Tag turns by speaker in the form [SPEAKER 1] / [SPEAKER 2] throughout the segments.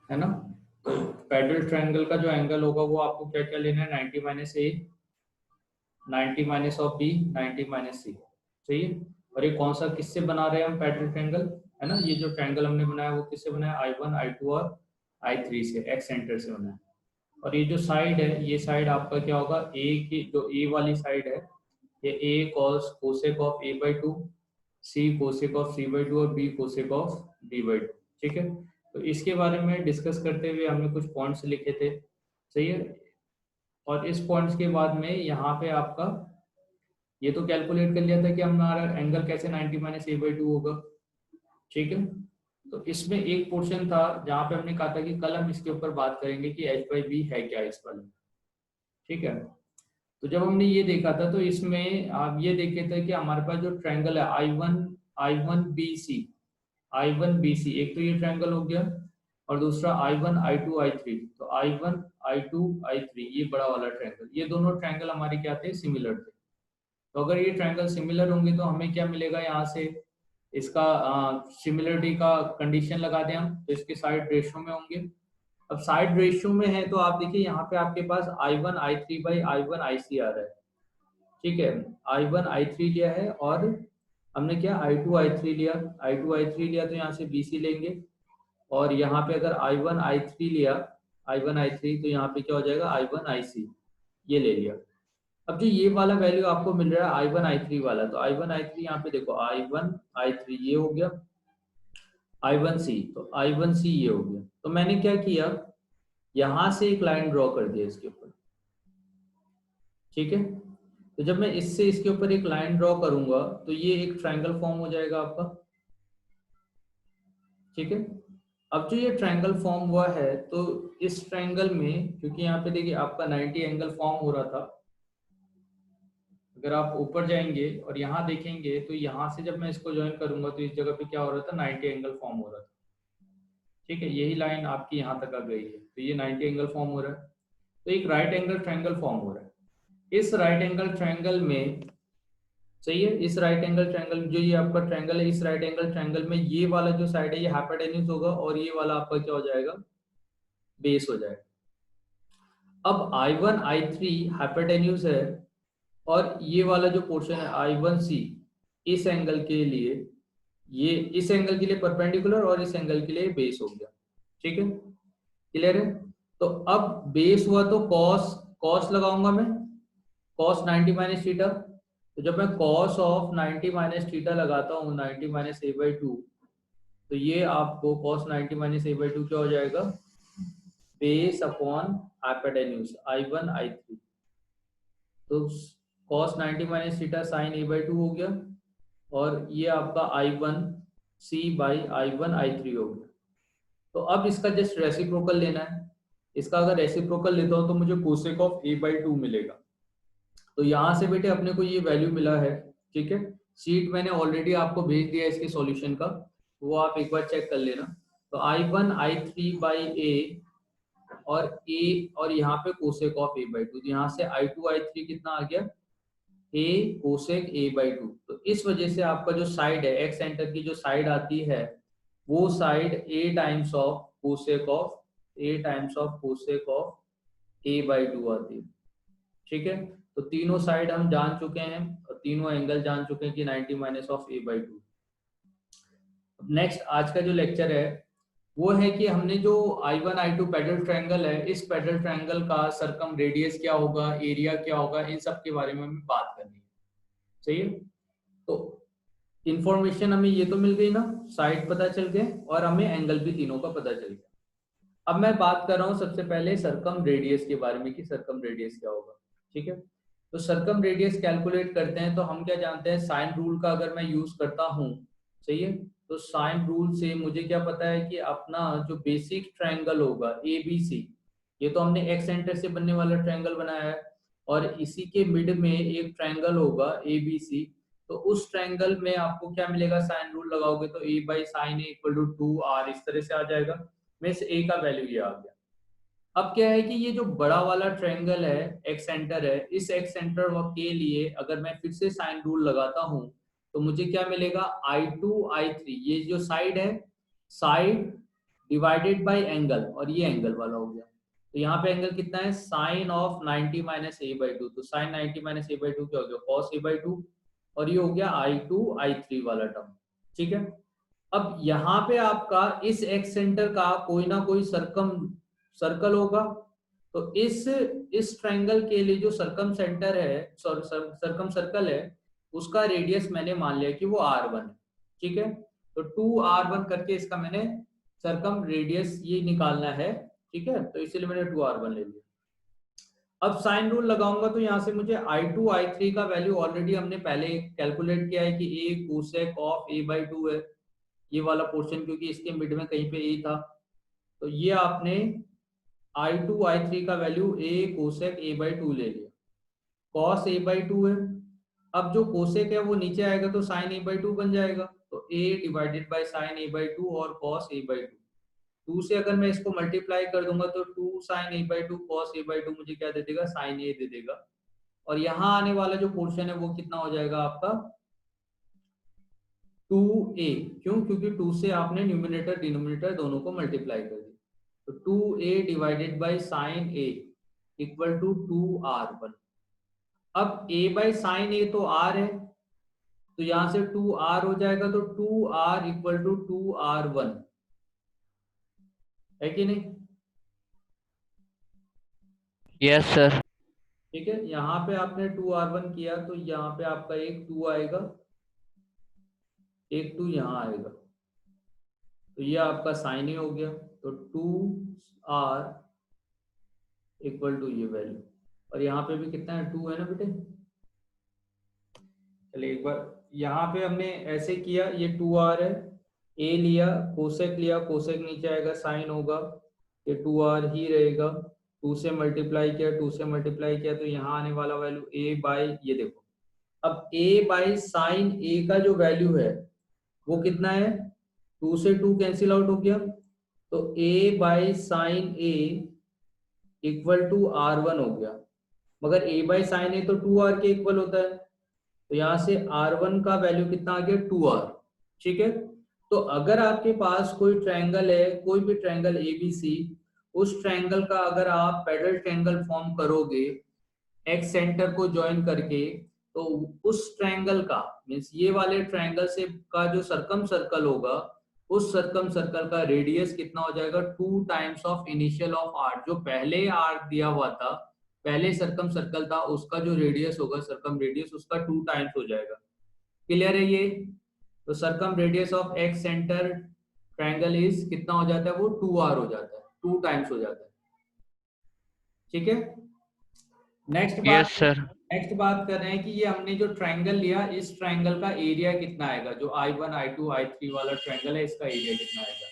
[SPEAKER 1] है ना। तो पैरेलल ट्रायंगल का जो एंगल होगा वो आपको क्या क्या लेना है, 90 minus A, 90 minus of B, 90 minus C, सही है। और ये कौन सा किससे बना रहे हैं हम पैरेलल ट्रायंगल, है ना। ये जो ट्रायंगल हमने बनाया वो किससे बनाया, I1 I2 और I3 से, एक्स सेंटर से बनाया। और ये जो साइड है, ये साइड आपका क्या होगा, ए की जो ए वाली साइड है, ये A cos cosec of A by two, C cosec of C by two और B cosec of B by two, ठीक है। तो इसके बारे में डिस्कस करते हुए हमने कुछ पॉइंट्स लिखे थे, सही है। और इस पॉइंट्स के बाद में यहाँ पे आपका ये तो कैलकुलेट कर लिया था कि हमारा एंगल कैसे 90 माइनस ए बाई टू होगा, ठीक है। तो इसमें एक पोर्शन था जहाँ पे हमने कहा था कि कल हम इसके ऊपर बात करेंगे कि एच बाई बी है क्या इस वाले में, ठीक है। तो जब हमने ये देखा था तो इसमें आप ये देखे थे कि हमारे पास जो ट्रायंगल है आई वन बी सी, एक तो ये ट्रायंगल हो गया, और दूसरा I1 I2 I3, तो I1 I2 I3 ये बड़ा वाला ट्रायंगल, ये दोनों ट्रायंगल हमारे क्या थे, सिमिलर थे। तो अगर ये ट्रायंगल सिमिलर होंगे तो हमें क्या मिलेगा यहाँ से, इसका सिमिलरिटी का कंडीशन लगा दें हम, तो इसके साइड रेशियो में होंगे। अब साइड रेशियो में है तो आप देखिए यहाँ पे आपके पास I1 I3 by I1 IC आ रहा है, ठीक है। I1 I3 लिया है और हमने क्या I2 I3 लिया, I2 I3 लिया तो यहाँ से BC लेंगे, और यहाँ पे अगर I1 I3 लिया, I1 I3 तो यहाँ पे क्या हो जाएगा, I1 IC, ये ले लिया। अब जो ये वाला वैल्यू आपको मिल रहा है I1 I3 वाला, तो I1 I3 यहाँ पे देखो I1 I3 ये हो गया, I1C तो I1C ये हो गया। तो मैंने क्या किया, यहां से एक लाइन ड्रॉ कर दिया इसके ऊपर, ठीक है। तो जब मैं इससे इसके ऊपर एक लाइन ड्रॉ करूंगा तो ये एक ट्रायंगल फॉर्म हो जाएगा आपका, ठीक है। अब जो ये ट्रायंगल फॉर्म हुआ है तो इस ट्रायंगल में, क्योंकि यहाँ पे देखिए आपका 90 एंगल फॉर्म हो रहा था, अगर आप ऊपर जाएंगे और यहाँ देखेंगे तो यहाँ से जब मैं इसको ज्वाइन करूंगा तो इस जगह पे क्या हो रहा था, 90 एंगल फॉर्म हो रहा था, ठीक है। यही लाइन आपकी यहाँ तक आ गई है तो ये 90 एंगल फॉर्म हो रहा है, तो एक राइट एंगल ट्रायंगल फॉर्म हो रहा है। इस राइट एंगल ट्रायंगल में, सही है, इस राइट एंगल ट्रायंगल जो ये आपका ट्रायंगल है, इस राइट एंगल ट्रायंगल में ये वाला जो साइड है ये हाइपोटेन्यूज होगा और ये वाला आपका क्या हो जाएगा, बेस हो जाएगा। अब I1 I3 हाइपोटेन्यूज है और ये वाला जो पोर्शन है I1C इस एंगल के लिए, ये इस एंगल के लिए परपेंडिकुलर और इस एंगल के लिए बेस हो गया, ठीक है, क्लियर है। तो अब बेस हुआ तो कॉस कॉस लगाऊंगा मैं, कॉस 90 माइनस थीटा, तो जब मैं कॉस ऑफ 90 माइनस थीटा लगाता हूँ 90 माइनस ए बाई टू, तो ये आपको cos 90 minus A by two क्या हो जाएगा, base upon hypotenuse I1 I3, तो cos 90 minus theta sign A by to हो गया, और ये आपका I1C बाई I1 I3 हो गया। तो अब इसका जस्ट रेसिप्रोकल लेना है, इसका अगर रेसिप्रोकल लेता हूं तो मुझे cosec of A by to मिलेगा। तो यहाँ से बेटे अपने को ये वैल्यू मिला है, ठीक है। शीट मैंने ऑलरेडी आपको भेज दिया इसके सॉल्यूशन का, वो आप एक बार चेक कर लेना। तो I1 I3 बाई ए और ए, और यहाँ पे cosec of A by two, तो यहाँ से I2 I3 कितना आ गया, ए कोसेक ए बाई टू। तो इस वजह से आपका जो साइड है एक्स सेंटर की जो साइड आती है वो side A times of cosec of, A times of cosec of A by to आती है, ठीक है। तो तीनों साइड हम जान चुके हैं और तीनों एंगल जान चुके हैं कि 90 minus of A by to. Next आज का जो लेक्चर है वो है कि हमने जो I1 I2 पैरेलल ट्रायंगल है, इस पैरेलल ट्रायंगल का सरकम रेडियस क्या होगा, एरिया क्या होगा, इन सब के बारे में हमें बात करनी है, सही है। तो इंफॉर्मेशन हमें ये तो मिल गई ना, साइड पता चल गए और हमें एंगल भी तीनों का पता चल गया। अब मैं बात कर रहा हूँ सबसे पहले सरकम रेडियस के बारे में कि सरकम रेडियस क्या होगा, ठीक है। तो सरकम रेडियस कैलकुलेट करते हैं तो हम क्या जानते हैं, साइन रूल का अगर मैं यूज करता हूँ, सही है। तो साइन रूल से मुझे क्या पता है कि अपना जो बेसिक ट्रायंगल होगा ABC, ये तो हमने एक्स सेंटर से बनने वाला ट्रायंगल बनाया है, और इसी के मिड में एक ट्रायंगल होगा ABC, तो उस ट्रायंगल में आपको क्या मिलेगा, साइन रूल लगाओगे तो a by sine a equal to 2r इस तरह से आ जाएगा। में से a का वैल्यू ये आ गया। अब क्या है कि ये जो बड़ा वाला ट्रायंगल है, एक्स सेंटर है, इस एक्स सेंटर के लिए अगर मैं फिर से साइन रूल लगाता हूं तो मुझे क्या मिलेगा, I2 I3, ये जो साइड है, साइड डिवाइडेड बाय एंगल, और ये एंगल वाला हो गया। तो यहाँ पे एंगल कितना है, sine of 90 minus A by two. तो sine 90 minus A by two क्या हो गया, कॉस ए बाई टू, और ये हो गया I2 I3 वाला टर्म। ठीक है, अब यहाँ पे आपका इस एक्स सेंटर का कोई ना कोई सर्कल होगा। तो इस ट्रायंगल के लिए जो सरकम सेंटर है, सरकम सर्कल है, उसका रेडियस मैंने मान लिया कि वो R1 है। ठीक है, तो 2R1 करके इसका मैंने सरकम रेडियस ये निकालना है। ठीक है, तो इसीलिए मैंने 2R1 ले लिया। अब साइन रूल लगाऊंगा तो यहाँ से मुझे I2 I3 का वैल्यू ऑलरेडी हमने पहले कैलकुलेट किया है कि a cosec of a by to है, ये वाला पोर्शन, क्योंकि इसके मिड में कहीं पे a था। तो ये आपने I2 I3 का value a cosec a by to ले लिया, कॉस a बाई टू है। अब जो कोसेक है वो नीचे आएगा तो साइन a बाई टू बन जाएगा। तो a divided by sine a by two और cos a by two, two से अगर मैं इसको मल्टीप्लाई कर दूंगा तो 2 sine A by two cos A by two मुझे क्या दे देगा, साइन ए दे देगा। और यहाँ आने वाला जो पोर्शन है वो कितना हो जाएगा आपका, 2a। क्यों, क्योंकि 2 से आपने न्यूमिनेटर डिनोमिनेटर दोनों को मल्टीप्लाई कर दिया। तो 2a divided by sine a equal to 2R1। अब a बाई साइन ए तो r है, तो यहाँ से 2r हो जाएगा, तो 2r इक्वल टू 2R1 है कि नहीं।
[SPEAKER 2] Yes sir.
[SPEAKER 1] ठीक है, यहाँ पे आपने 2R1 किया तो यहाँ पे आपका एक 2 आएगा, एक 2 यहाँ आएगा, तो ये आपका साइन ए हो गया। तो 2R इक्वल टू ये वैल्यू, और यहाँ पे भी कितना है, 2 है ना बेटे। चलिए एक बार यहाँ पे हमने ऐसे किया, ये 2R है, a लिया, कोसेक लिया, कोसेक नीचे आएगा, साइन होगा, ये 2R ही रहेगा। 2 से मल्टीप्लाई किया, 2 से मल्टीप्लाई किया, तो यहाँ आने वाला वैल्यू a बाई, ये देखो, अब a बाई साइन a का जो वैल्यू है वो कितना है, 2 से 2 कैंसिल आउट हो गया, तो a by sine a equal to R1 हो गया। मगर a बाई साइन a तो 2R के इक्वल होता है, तो यहाँ से R1 का वैल्यू कितना आ गया, 2R। ठीक है, तो अगर आपके पास कोई ट्रायंगल है, कोई भी ट्रायंगल ABC, उस ट्रायंगल का अगर आप पैरेलल ट्रायंगल फॉर्म करोगे एक्स सेंटर को ज्वाइन करके, तो उस ट्रायंगल का मींस ये वाले ट्रायंगल से का जो सरकम सर्कल होगा, उस सरकम सर्कल का रेडियस कितना हो जाएगा, 2 times of initial of r. जो पहले आर दिया हुआ था, पहले सरकम सर्कल था, उसका जो रेडियस होगा, सरकम रेडियस उसका 2 टाइम्स हो जाएगा। क्लियर है ये। तो circumradius of excentre triangle is कितना हो जाता है, वो 2R हो जाता है, 2 टाइम्स हो जाता है। ठीक है, नेक्स्ट बात,
[SPEAKER 2] यस सर।
[SPEAKER 1] नेक्स्ट बात कर रहे हैं कि ये हमने जो ट्रायंगल लिया, इस ट्रायंगल का एरिया कितना आएगा, जो I1 I2 I3 वाला ट्रायंगल है, इसका एरिया कितना आएगा।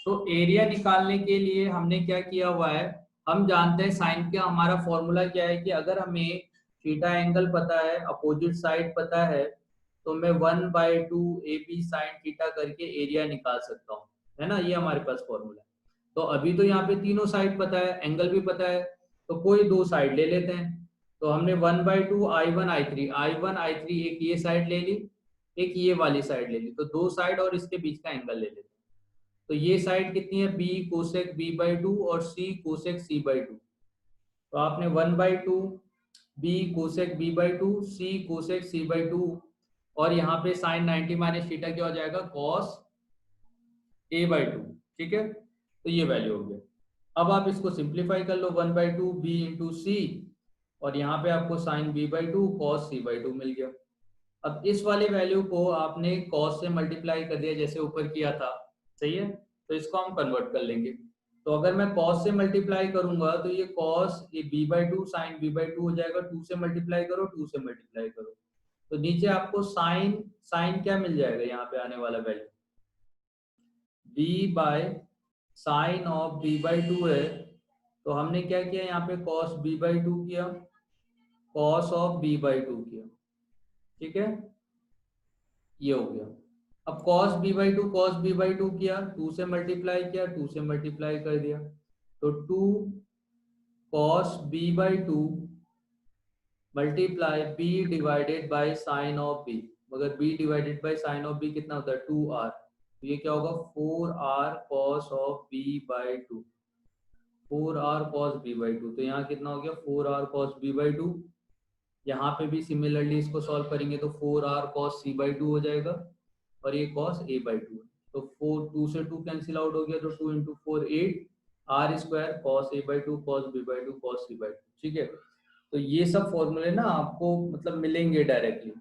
[SPEAKER 1] तो एरिया निकालने के लिए हमने क्या किया हुआ है, हम जानते हैं साइन का हमारा फॉर्मूला क्या है, कि अगर हमें थीटा एंगल पता है, अपोजिट साइड पता है, तो मैं 1/2 AB साइन थीटा करके एरिया निकाल सकता हूँ, है ना, ये हमारे पास फॉर्मूला है। तो अभी तो यहाँ पे तीनों साइड पता है, एंगल भी पता है, तो कोई दो साइड ले लेते हैं। तो हमने 1/2 I1 I3 एक ये साइड ले ली, एक ये वाली साइड ले ली, तो दो साइड और इसके बीच का एंगल ले लेते हैं। तो ये साइड कितनी है, b कोसेक b/2 और c कोसेक c/2। तो आपने 1/2 b cosec b/2 c cosec c/2, और यहाँ पे साइन 90 माइनस थीटा क्या हो जाएगा, कॉस a/2। ठीक है, तो ये वैल्यू हो गया। अब आप इसको सिंप्लीफाई कर लो, 1/2 b इंटू सी, और यहाँ पे आपको साइन b/2 कॉस c/2 मिल गया। अब इस वाले वैल्यू को आपने कॉस से मल्टीप्लाई कर दिया, जैसे ऊपर किया था, सही है। तो इसको हम कन्वर्ट कर लेंगे। तो अगर मैं कॉस से मल्टीप्लाई करूंगा तो ये कॉस, ये b/2 साइन b/2 हो जाएगा, 2 से मल्टीप्लाई करो, 2 से मल्टीप्लाई करो, तो नीचे आपको साइन साइन क्या मिल जाएगा, यहाँ पे आने वाला value b by sine of b/2 है। तो हमने क्या किया, यहाँ पे कॉस b/2 किया, कॉस ऑफ b/2 किया। ठीक है, ये हो गया। अब cos b/2 किया, 2 से मल्टीप्लाई किया, 2 से मल्टीप्लाई कर दिया, तो 2 cos b/2 multiply b divided by sine of b। मगर b divided by sine of b कितना होता है, 2r। तो ये क्या होगा 4r cos of b by 2, 4r cos b by 2। तो यहाँ कितना हो गया 4r cos b बाई 2। यहाँ पे भी सिमिलरली इसको सॉल्व करेंगे तो 4r cos c बाई 2 हो जाएगा और ये cos a बाई 2 है। तो 4 2 से 2 कैंसिल आउट हो गया तो 2 into 4 8 r square cos a by 2 cos b by 2 cos c by 2। ठीक है, तो ये सब फॉर्मूले ना आपको मतलब मिलेंगे डायरेक्टली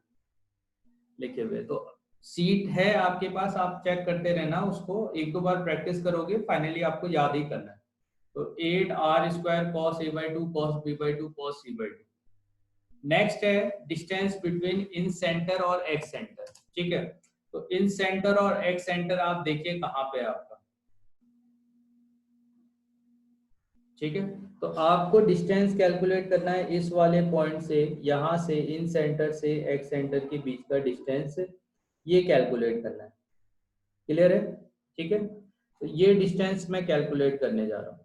[SPEAKER 1] लिखे हुए। तो सीट है आपके पास, आप चेक करते रहना उसको, एक दो बार प्रैक्टिस करोगे फाइनली आपको याद ही करना है। तो 8r square cos a by 2 cos b by 2 cos c by 2। Next है डिस्टेंस बिटवीन इन सेंटर और एक्स सेंटर। ठीक है, तो इन सेंटर और एक्स सेंटर आप देखिए कहाँ पे है आपका। ठीक है, तो आपको डिस्टेंस कैलकुलेट करना है इस वाले पॉइंट से, यहाँ से इन सेंटर से एक्स सेंटर के बीच का डिस्टेंस ये कैलकुलेट करना है। क्लियर है? ठीक है, तो ये डिस्टेंस मैं कैलकुलेट करने जा रहा हूँ।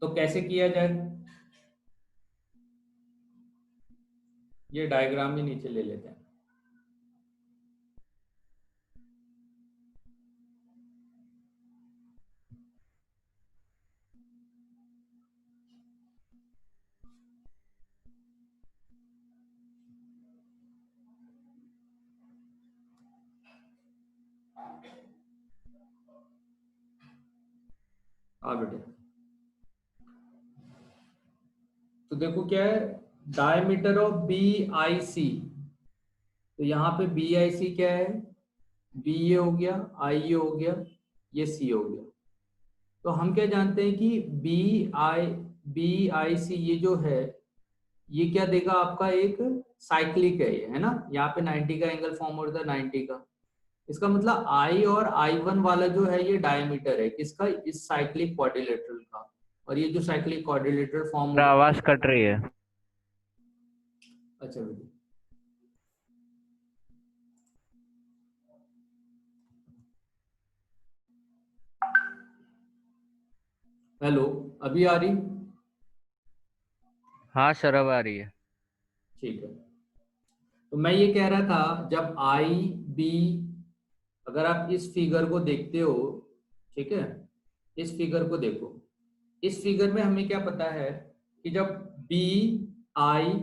[SPEAKER 1] तो कैसे किया जाए, ये डायग्राम ही नीचे ले लेते हैं। हाँ बेटे, तो देखो क्या है डायमीटर ऑफ बी आई सी। तो यहाँ पे बी आई सी क्या है, बी ये हो गया, आई ये हो गया, ये सी हो गया। तो हम क्या जानते हैं कि बी आई सी ये जो है ये क्या देगा आपका, एक साइक्लिक है ये, है ना। यहाँ पे 90 का एंगल फॉर्म होता है 90 का। इसका मतलब आई और आई वन वाला जो है ये डायमीटर है किसका, इस साइक्लिक क्वाड्रिलेटरल का। और ये जो साइक्लिक क्वाड्रिलेटरल फॉर्म होगा,
[SPEAKER 2] आवाज कट रही है।
[SPEAKER 1] अच्छा बेटा, हेलो, अभी आ रही?
[SPEAKER 2] हाँ सर अब आ रही है।
[SPEAKER 1] ठीक है, तो मैं ये कह रहा था जब आई बी, अगर आप इस फिगर को देखते हो, ठीक है, इस फिगर को देखो, इस फिगर में हमें क्या पता है कि जब बी आई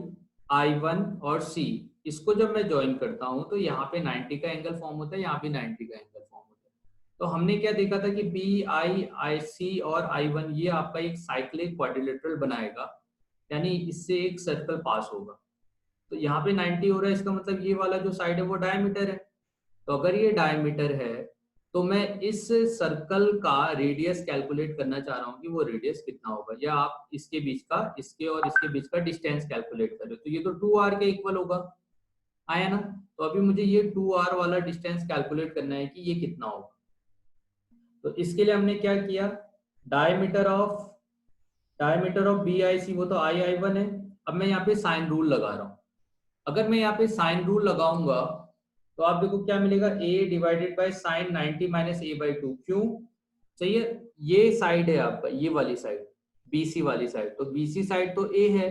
[SPEAKER 1] आई वन और सी इसको जब मैं ज्वाइन करता हूं तो यहाँ पे 90 का एंगल फॉर्म होता है, यहाँ पे 90 का एंगल फॉर्म होता है। तो हमने क्या देखा था कि बी आई आई सी और आई वन ये आपका एक साइक्लिक क्वाड्रिलेटरल बनाएगा, यानी इससे एक सर्कल पास होगा। तो यहाँ पे 90 हो रहा है, इसका मतलब ये वाला जो साइड है वो डायमीटर है। तो अगर ये डायमीटर है तो मैं इस सर्कल का रेडियस कैलकुलेट करना चाह रहा हूँ कि वो रेडियस कितना होगा, या आप इसके बीच का, इसके और इसके बीच का डिस्टेंस कैलकुलेट कर रहे हो तो ये तो 2r के इक्वल होगा, आया ना। तो अभी मुझे ये 2r वाला डिस्टेंस कैलकुलेट करना है कि ये कितना होगा। तो इसके लिए हमने क्या किया, डायमीटर ऑफ बी आई सी वो तो आई आई वन है। अब मैं यहाँ पे साइन रूल लगा रहा हूँ। अगर मैं यहाँ पे साइन रूल लगाऊंगा तो आप देखो क्या मिलेगा, a divided by sign 90 minus A by 2। क्यों चाहिए, ये साइड है आपका, ये वाली साइड बीसी वाली साइड, तो बीसी साइड तो a है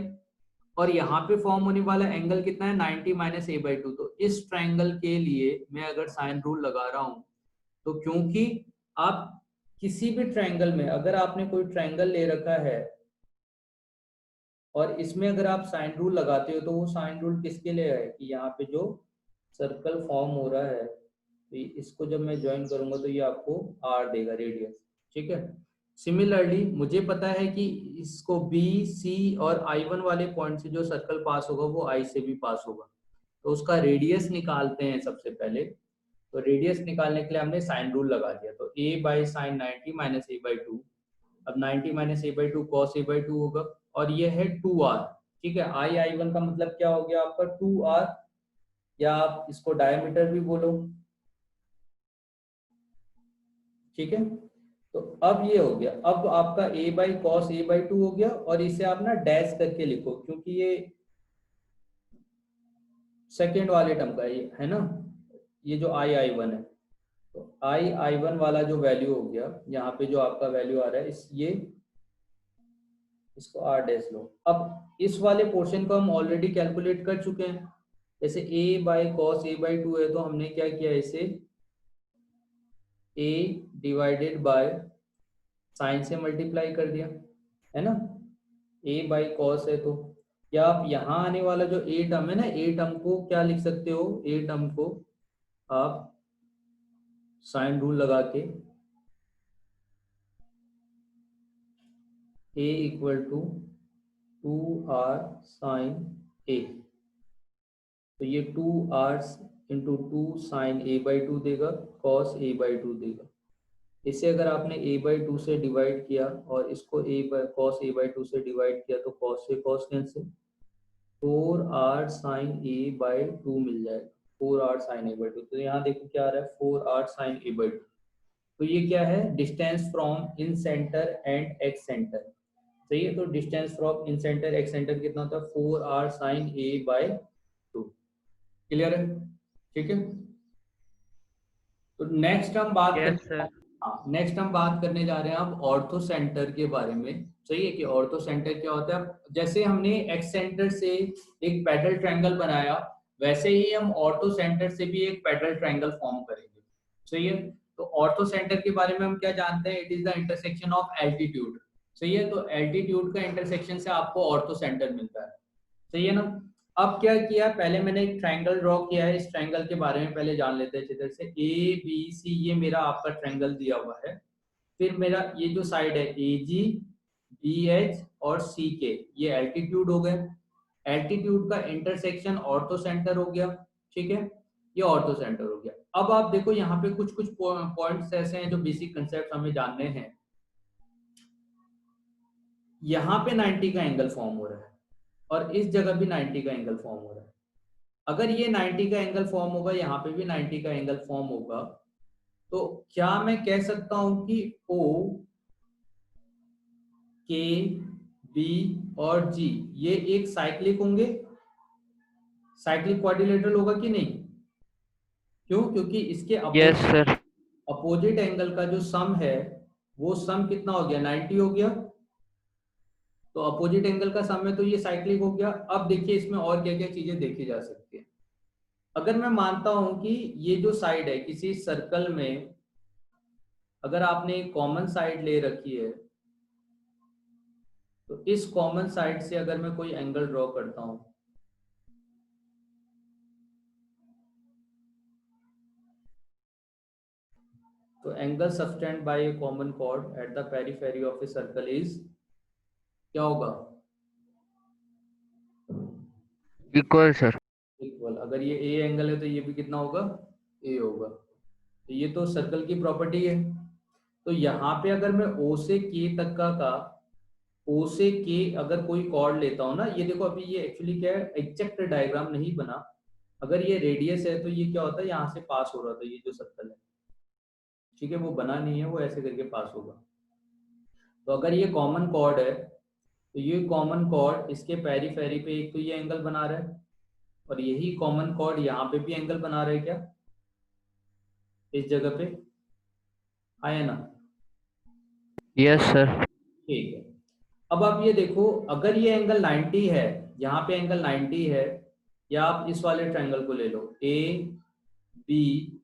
[SPEAKER 1] और यहाँ पे फॉर्म होने वाला एंगल कितना है 90 माइनस ए बाई 2। तो इस ट्रायंगल के लिए मैं अगर साइन रूल लगा रहा हूँ तो क्योंकि आप किसी भी ट्रायंगल में अगर आपने कोई ट्रायंगल ले रखा है और इसमें अगर आप साइन रूल लगाते हो तो वो साइन रूल किसके लिए है कि यहाँ पे जो सर्कल फॉर्म हो रहा है तो इसको जब मैं ज्वाइन करूंगा तो ये आपको आर देगा रेडियस। ठीक है, सिमिलरली मुझे पता है कि इसको बी सी और आई वन वाले पॉइंट से जो सर्कल पास होगा वो आई से भी पास होगा। तो उसका रेडियस निकालते हैं सबसे पहले। तो रेडियस निकालने के लिए हमने साइन रूल लगा दिया, तो a by sign 90 minus A by 2। अब 90 minus A by 2 cos A by 2 होगा और ये है 2r। ठीक है, आई आई वन का मतलब क्या हो गया आपका 2r, या आप इसको डायमीटर भी बोलो। ठीक है, तो अब ये हो गया, अब आपका a by cos A by 2 हो गया और इसे आप ना डैश करके लिखो क्योंकि ये सेकेंड वाले टर्म का है ना, ये जो आई आई वन है। तो आई आई वन वाला जो वैल्यू हो गया यहाँ पे जो आपका वैल्यू आ रहा है ये इसको आर डैश लो। अब इस वाले पोर्शन को हम ऑलरेडी कैलकुलेट कर चुके हैं, जैसे a by cos A by 2 है तो हमने क्या किया, इसे ए डिवाइडेड बाय साइन से मल्टीप्लाई कर दिया, है ना, ए बाई कॉस है। तो क्या आप यहाँ आने वाला जो ए टर्म है ना, ए टर्म को क्या लिख सकते हो, ए टर्म को आप साइन रूल लगा के ए इक्वल टू 2r साइन ए, तो ये 2r into 2 sine A by 2 देगा, कॉस ए बाई 2 देगा। इसे अगर आपने a बाई 2 से डिवाइड किया और इसको कॉस ए बाई 2 से डिवाइड किया तो कॉस से cos cancel, 4r sine A by 2 मिल जाएगा, 4r साइन ए बाई 2। तो यहाँ देखो क्या आ रहा है, 4r साइन ए बाई 2। तो ये क्या है, distance from in centre and x centre, सही है। तो distance from in centre x centre कितना होता है, 4r sine A by 2। Clear है, ठीक है। तो नेक्स्ट हम बात
[SPEAKER 2] यस सर।
[SPEAKER 1] हाँ, नेक्स्ट हम बात करने जा रहे हैं अब ऑर्थो सेंटर के बारे में। सही है कि ऑर्थो सेंटर क्या होता है। जैसे हमने एक्स सेंटर से एक पैडल ट्रायंगल बनाया, वैसे ही हम ऑर्थो सेंटर से भी एक पैडल ट्रायंगल फॉर्म करेंगे। सही है। तो ऑर्थो सेंटर के बारे में हम क्या जानते हैं, it is the intersection of altitude. सही है। तो एल्टीट्यूड का इंटरसेक्शन से आपको ऑर्थो सेंटर मिलता है। सही है ना। अब क्या किया, पहले मैंने एक ट्रायंगल ड्रॉ किया है, इस ट्रायंगल के बारे में पहले जान लेते हैं अच्छी तरह से। ए बी सी ये मेरा आपका ट्रायंगल दिया हुआ है। फिर मेरा ये जो साइड है ए जी बी एच और सी के, ये एल्टीट्यूड हो गए। एल्टीट्यूड का इंटरसेक्शन ऑर्थो सेंटर हो गया, ठीक है, ये ऑर्थो सेंटर हो गया। अब आप देखो यहाँ पे कुछ कुछ पॉइंट्स ऐसे हैं जो बेसिक कंसेप्ट हमें जानने हैं। यहाँ पे 90 का एंगल फॉर्म हो रहा है और इस जगह भी 90 का एंगल फॉर्म हो रहा है। अगर ये 90 का एंगल फॉर्म होगा, यहाँ पे भी 90 का एंगल फॉर्म होगा, तो क्या मैं कह सकता हूं कि O, K, B और G ये एक साइक्लिक होंगे, साइक्लिक क्वाड्रिलेटरल होगा कि नहीं? क्यों? क्योंकि इसके
[SPEAKER 2] यस सर।
[SPEAKER 1] अपोजिट एंगल का जो सम है वो सम कितना हो गया, 90 हो गया। तो अपोजिट एंगल का सम है तो ये साइक्लिक हो गया। अब देखिए इसमें और क्या क्या चीजें देखी जा सकती है। अगर मैं मानता हूं कि ये जो साइड है किसी सर्कल में, अगर आपने एक कॉमन साइड ले रखी है, तो इस कॉमन साइड से अगर मैं कोई एंगल ड्रॉ करता हूं, तो angle subtended by a common chord at the periphery of a circle is क्या होगा,
[SPEAKER 2] इक्वल सर।
[SPEAKER 1] इक्वल। अगर ये ए एंगल है तो ये भी कितना होगा, ए होगा। तो ये तो सर्कल की प्रॉपर्टी है। तो यहाँ पे अगर मैं O से K तक का O से K अगर कोई कॉर्ड लेता हूँ ना, ये देखो अभी ये एक्चुअली क्या है, एग्जैक्ट डायग्राम नहीं बना। अगर ये रेडियस है तो ये क्या होता है, यहाँ से पास हो रहा था ये जो सर्कल है, ठीक है, वो बना नहीं है, वो ऐसे करके पास होगा। तो अगर ये कॉमन कॉर्ड है तो ये कॉमन कॉर्ड इसके पेरीफेरी पे एक तो ये एंगल बना रहा है, और यही कॉमन कॉर्ड यहाँ पे भी एंगल बना रहा है, क्या इस जगह पे आया ना?
[SPEAKER 2] Yes sir.
[SPEAKER 1] ठीक है। अब आप ये देखो, अगर ये एंगल 90 है, यहाँ पे एंगल 90 है, या आप इस वाले ट्रायंगल को ले लो ए बी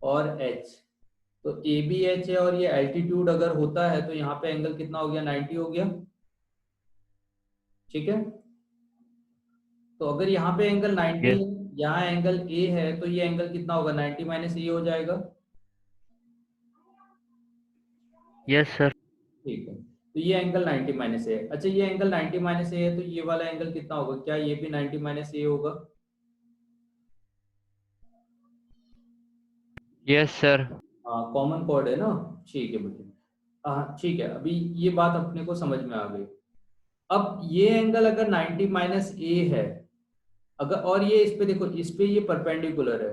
[SPEAKER 1] और एच, तो ए बी एच है और ये एल्टीट्यूड अगर होता है तो यहाँ पे एंगल कितना हो गया, 90 हो गया, ठीक है। तो अगर यहाँ पे एंगल 90
[SPEAKER 2] यस।
[SPEAKER 1] है, यहाँ एंगल ए है, तो ये एंगल कितना होगा, 90 माइनस ए हो जाएगा,
[SPEAKER 2] यस सर।
[SPEAKER 1] ठीक है। तो ये एंगल 90 माइनस ए है। अच्छा, ये एंगल 90 माइनस ए है तो ये वाला एंगल कितना होगा, क्या ये भी 90 माइनस ए होगा?
[SPEAKER 2] Yes sir.
[SPEAKER 1] हाँ, कॉमन कॉर्ड है ना, ठीक है बेटे। हाँ ठीक है, अभी ये बात अपने को समझ में आ गई। अब ये एंगल अगर 90 माइनस ए है, अगर, और ये इस पे देखो, इस पे ये परपेंडिकुलर है,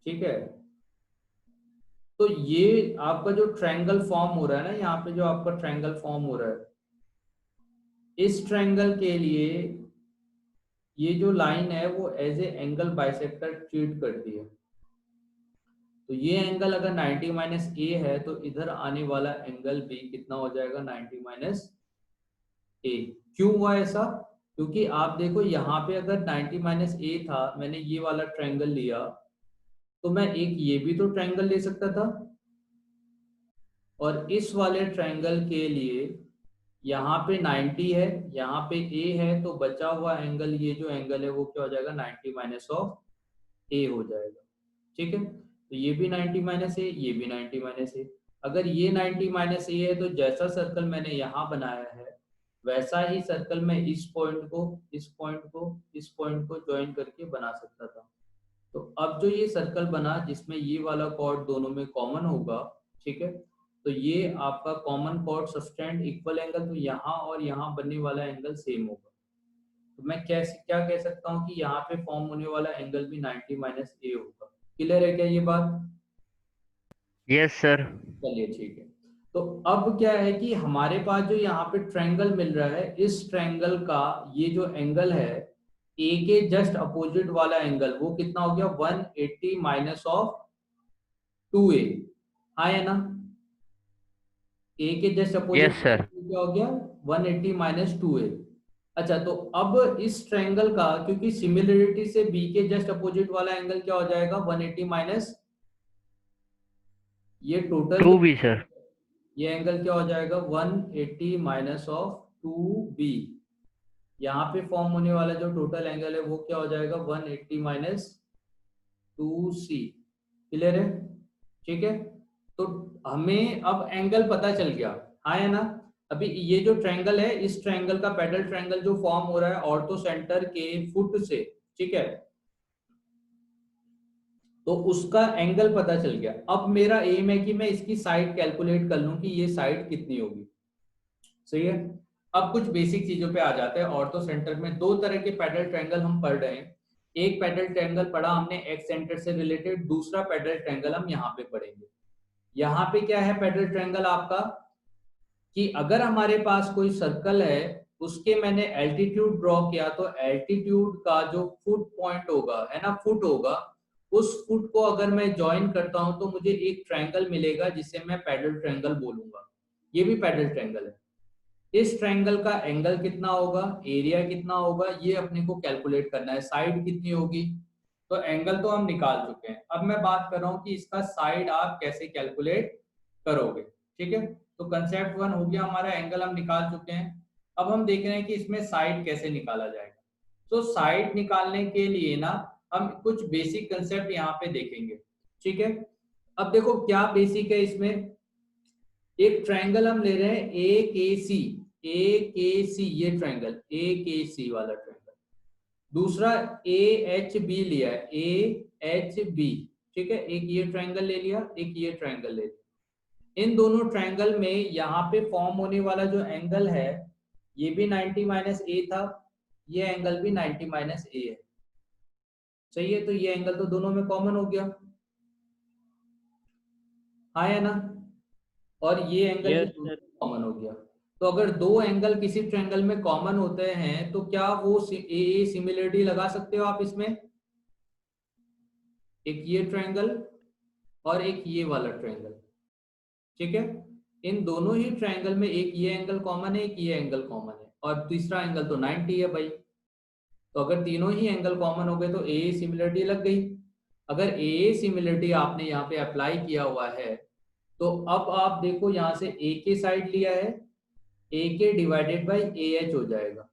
[SPEAKER 1] ठीक है, तो ये आपका जो ट्रायंगल फॉर्म हो रहा है ना, यहाँ पे जो आपका ट्रायंगल फॉर्म हो रहा है, इस ट्रायंगल के लिए ये जो लाइन है वो as a angle bisector treat करती है। तो ये एंगल अगर 90 माइनस ए है तो इधर आने वाला एंगल भी कितना हो जाएगा, 90 माइनस ए। क्यों हुआ ऐसा? क्योंकि आप देखो यहाँ पे अगर 90 माइनस ए था, मैंने ये वाला ट्रायंगल लिया, तो मैं एक ये भी तो ट्रायंगल ले सकता था, और इस वाले ट्रायंगल के लिए यहाँ पे 90 है, यहाँ पे ए है, तो बचा हुआ एंगल, ये जो एंगल है वो क्या हो जाएगा, 90 माइनस ऑफ ए हो जाएगा। ठीक है, तो ये भी 90 माइनस ए, ये भी 90 माइनस ए। अगर ये 90 माइनस ए है तो जैसा सर्कल मैंने यहाँ बनाया है वैसा ही सर्कल मैं इस पॉइंट को, इस पॉइंट को, इस पॉइंट को ज्वाइन करके बना सकता था। तो अब जो ये सर्कल बना जिसमें ये वाला कॉर्ड दोनों में कॉमन होगा, ठीक है, तो ये आपका common chord subtend equal angle, तो यहाँ और यहाँ बनने वाला एंगल सेम होगा। तो मैं कैसे क्या कह सकता हूँ कि यहाँ पे फॉर्म होने वाला एंगल भी 90 माइनस ए होगा। क्लियर है क्या ये बात?
[SPEAKER 2] Yes sir.
[SPEAKER 1] चलिए ठीक है। तो अब क्या है कि हमारे पास जो यहाँ पे ट्रायंगल मिल रहा है, इस ट्रायंगल का ये जो एंगल है ए के जस्ट अपोजिट वाला एंगल वो कितना हो गया, 180 माइनस ऑफ 2a। हाँ है ना, ए के जस्ट अपोजिट
[SPEAKER 2] यस सर।
[SPEAKER 1] क्या हो गया, 180 माइनस 2a। अच्छा, तो अब इस ट्रायंगल का क्योंकि सिमिलरिटी से बी के जस्ट अपोजिट वाला एंगल क्या हो जाएगा, 180 माइनस ये टोटल
[SPEAKER 2] टू बी सर।
[SPEAKER 1] ये एंगल क्या हो जाएगा, 180 माइनस ऑफ 2b। यहाँ पे फॉर्म होने वाला जो टोटल एंगल है वो क्या हो जाएगा, 180 माइनस 2c। क्लियर है? ठीक है, तो हमें अब एंगल पता चल गया। हाँ है ना, अभी ये जो ट्रायंगल है इस ट्रायंगल का पैरेलल ट्रायंगल जो फॉर्म हो रहा है ऑर्थो सेंटर के फुट से, ठीक है, तो उसका एंगल पता चल गया। अब मेरा एम है कि मैं इसकी साइड कैलकुलेट कर लूं कि ये साइड कितनी होगी। सही है, अब कुछ बेसिक चीजों पे आ जाते हैं। ऑर्थो सेंटर में दो तरह के पैरेलल ट्रायंगल हम पढ़ रहे हैं। एक पैरेलल ट्रायंगल पढ़ा हमने एक्स सेंटर से रिलेटेड, दूसरा पैरेलल ट्रायंगल हम यहाँ पे पढ़ेंगे। यहाँ पे क्या है पैरेलल ट्रायंगल आपका, कि अगर हमारे पास कोई सर्कल है उसके मैंने एल्टीट्यूड ड्रॉ किया, तो एल्टीट्यूड का जो फुट पॉइंट होगा, है ना, फुट होगा, उस फुट को अगर मैं ज्वाइन करता हूं तो मुझे एक ट्रायंगल मिलेगा जिसे मैं पैरेलल ट्रायंगल बोलूंगा। ये भी पैरेलल ट्रायंगल है। इस ट्रायंगल का एंगल कितना होगा, एरिया कितना होगा, ये अपने को कैलकुलेट करना है। साइड कितनी होगी, तो एंगल तो हम निकाल चुके हैं। अब मैं बात कर रहा हूँ कि इसका साइड आप कैसे कैलकुलेट करोगे। ठीक है, तो कंसेप्ट 1 हो गया हमारा, एंगल हम निकाल चुके हैं। अब हम देख रहे हैं कि इसमें साइड कैसे निकाला जाएगा। तो साइड निकालने के लिए ना हम कुछ बेसिक कंसेप्ट यहाँ पे देखेंगे। ठीक है, अब देखो क्या बेसिक है इसमें। एक ट्रायंगल हम ले रहे हैं ए के सी, ये ट्रायंगल ए के सी वाला ट्रायंगल। दूसरा ए एच बी लिया है, ए एच बी। ठीक है, एक ये ट्रायंगल ले लिया, एक ये ट्रायंगल ले लिया। इन दोनों ट्रायंगल में यहाँ पे फॉर्म होने वाला जो एंगल है ये भी 90 माइनस ए था, ये एंगल भी 90 माइनस ए है। सही है, तो ये एंगल तो दोनों में कॉमन हो गया। हाँ है ना, और ये एंगल भी
[SPEAKER 2] यस
[SPEAKER 1] दोनों
[SPEAKER 2] सर।
[SPEAKER 1] में कॉमन हो गया। तो अगर दो एंगल किसी ट्रायंगल में कॉमन होते हैं तो क्या वो ए सिमिलरिटी लगा सकते हो आप इसमें, एक ये ट्रायंगल और एक ये वाला ट्रायंगल। ठीक है, इन दोनों ही ट्रायंगल में एक ये एंगल कॉमन है, एक ये एंगल कॉमन है, और तीसरा एंगल तो 90 है भाई। तो अगर तीनों ही एंगल कॉमन हो गए तो ए सिमिलरिटी लग गई। अगर ए सिमिलरिटी आपने यहाँ पे अप्लाई किया हुआ है तो अब आप देखो यहाँ से ए के साइड लिया है, ए के डिवाइडेड बाई ए एच हो जाएगा,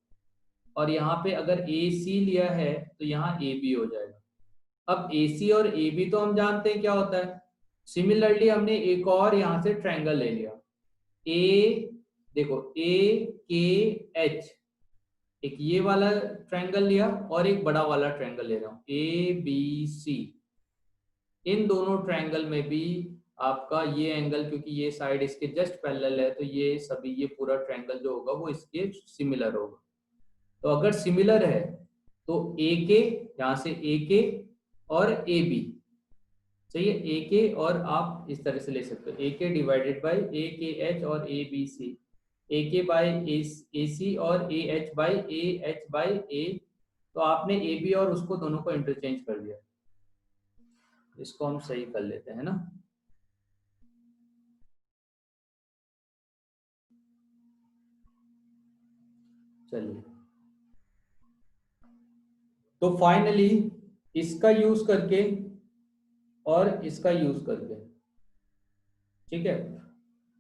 [SPEAKER 1] और यहाँ पे अगर ए सी लिया है तो यहाँ ए बी हो जाएगा। अब ए सी और ए बी तो हम जानते हैं क्या होता है। सिमिलरली हमने एक और यहाँ से ट्रायंगल ले लिया, ए, देखो ए के एच, एक ये वाला ट्रायंगल लिया और एक बड़ा वाला ट्रायंगल ले रहा हूँ ए बी सी। इन दोनों ट्रायंगल में भी आपका ये एंगल, क्योंकि ये साइड इसके जस्ट पैरेलल है, तो ये सभी, ये पूरा ट्रायंगल जो होगा वो इसके सिमिलर होगा। तो अगर सिमिलर है तो ए के, यहाँ से ए के और ए बी, सही है, ए के, और आप इस तरह से ले सकते हो ए के डिवाइडेड बाई ए के एच और ए B C, A k by A C और A H by A H by A. तो आपने ए बी और उसको दोनों को इंटरचेंज कर दिया। इसको हम सही कर लेते हैं ना। चलिए, तो फाइनली इसका यूज करके और इसका यूज करके, ठीक है,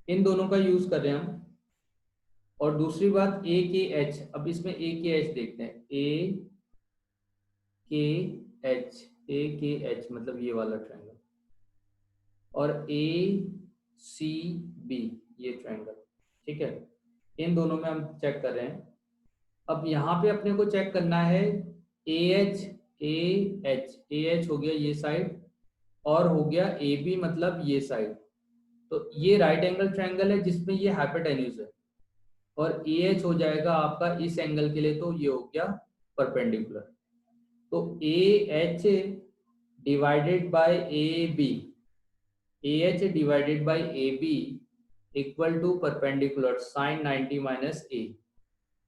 [SPEAKER 1] इन दोनों का यूज कर रहे हैं हम। और दूसरी बात ए के एच, अब इसमें ए के एच देखते हैं, ए के एच, ए के एच मतलब ये वाला ट्रायंगल, और ए सी बी ये ट्रायंगल, ठीक है। इन दोनों में हम चेक कर रहे हैं। अब यहाँ पे अपने को चेक करना है ए एच, ए एच हो गया ये साइड, और हो गया ए बी मतलब ये साइड। तो ये राइट एंगल ट्रायंगल है जिसमें ये हाइपोटेन्यूज है, और ए एच हो जाएगा आपका इस एंगल के लिए, तो ये हो गया परपेंडिकुलर। तो ए H divided by A B, A H divided by A B equal to perpendicular sine 90 minus A.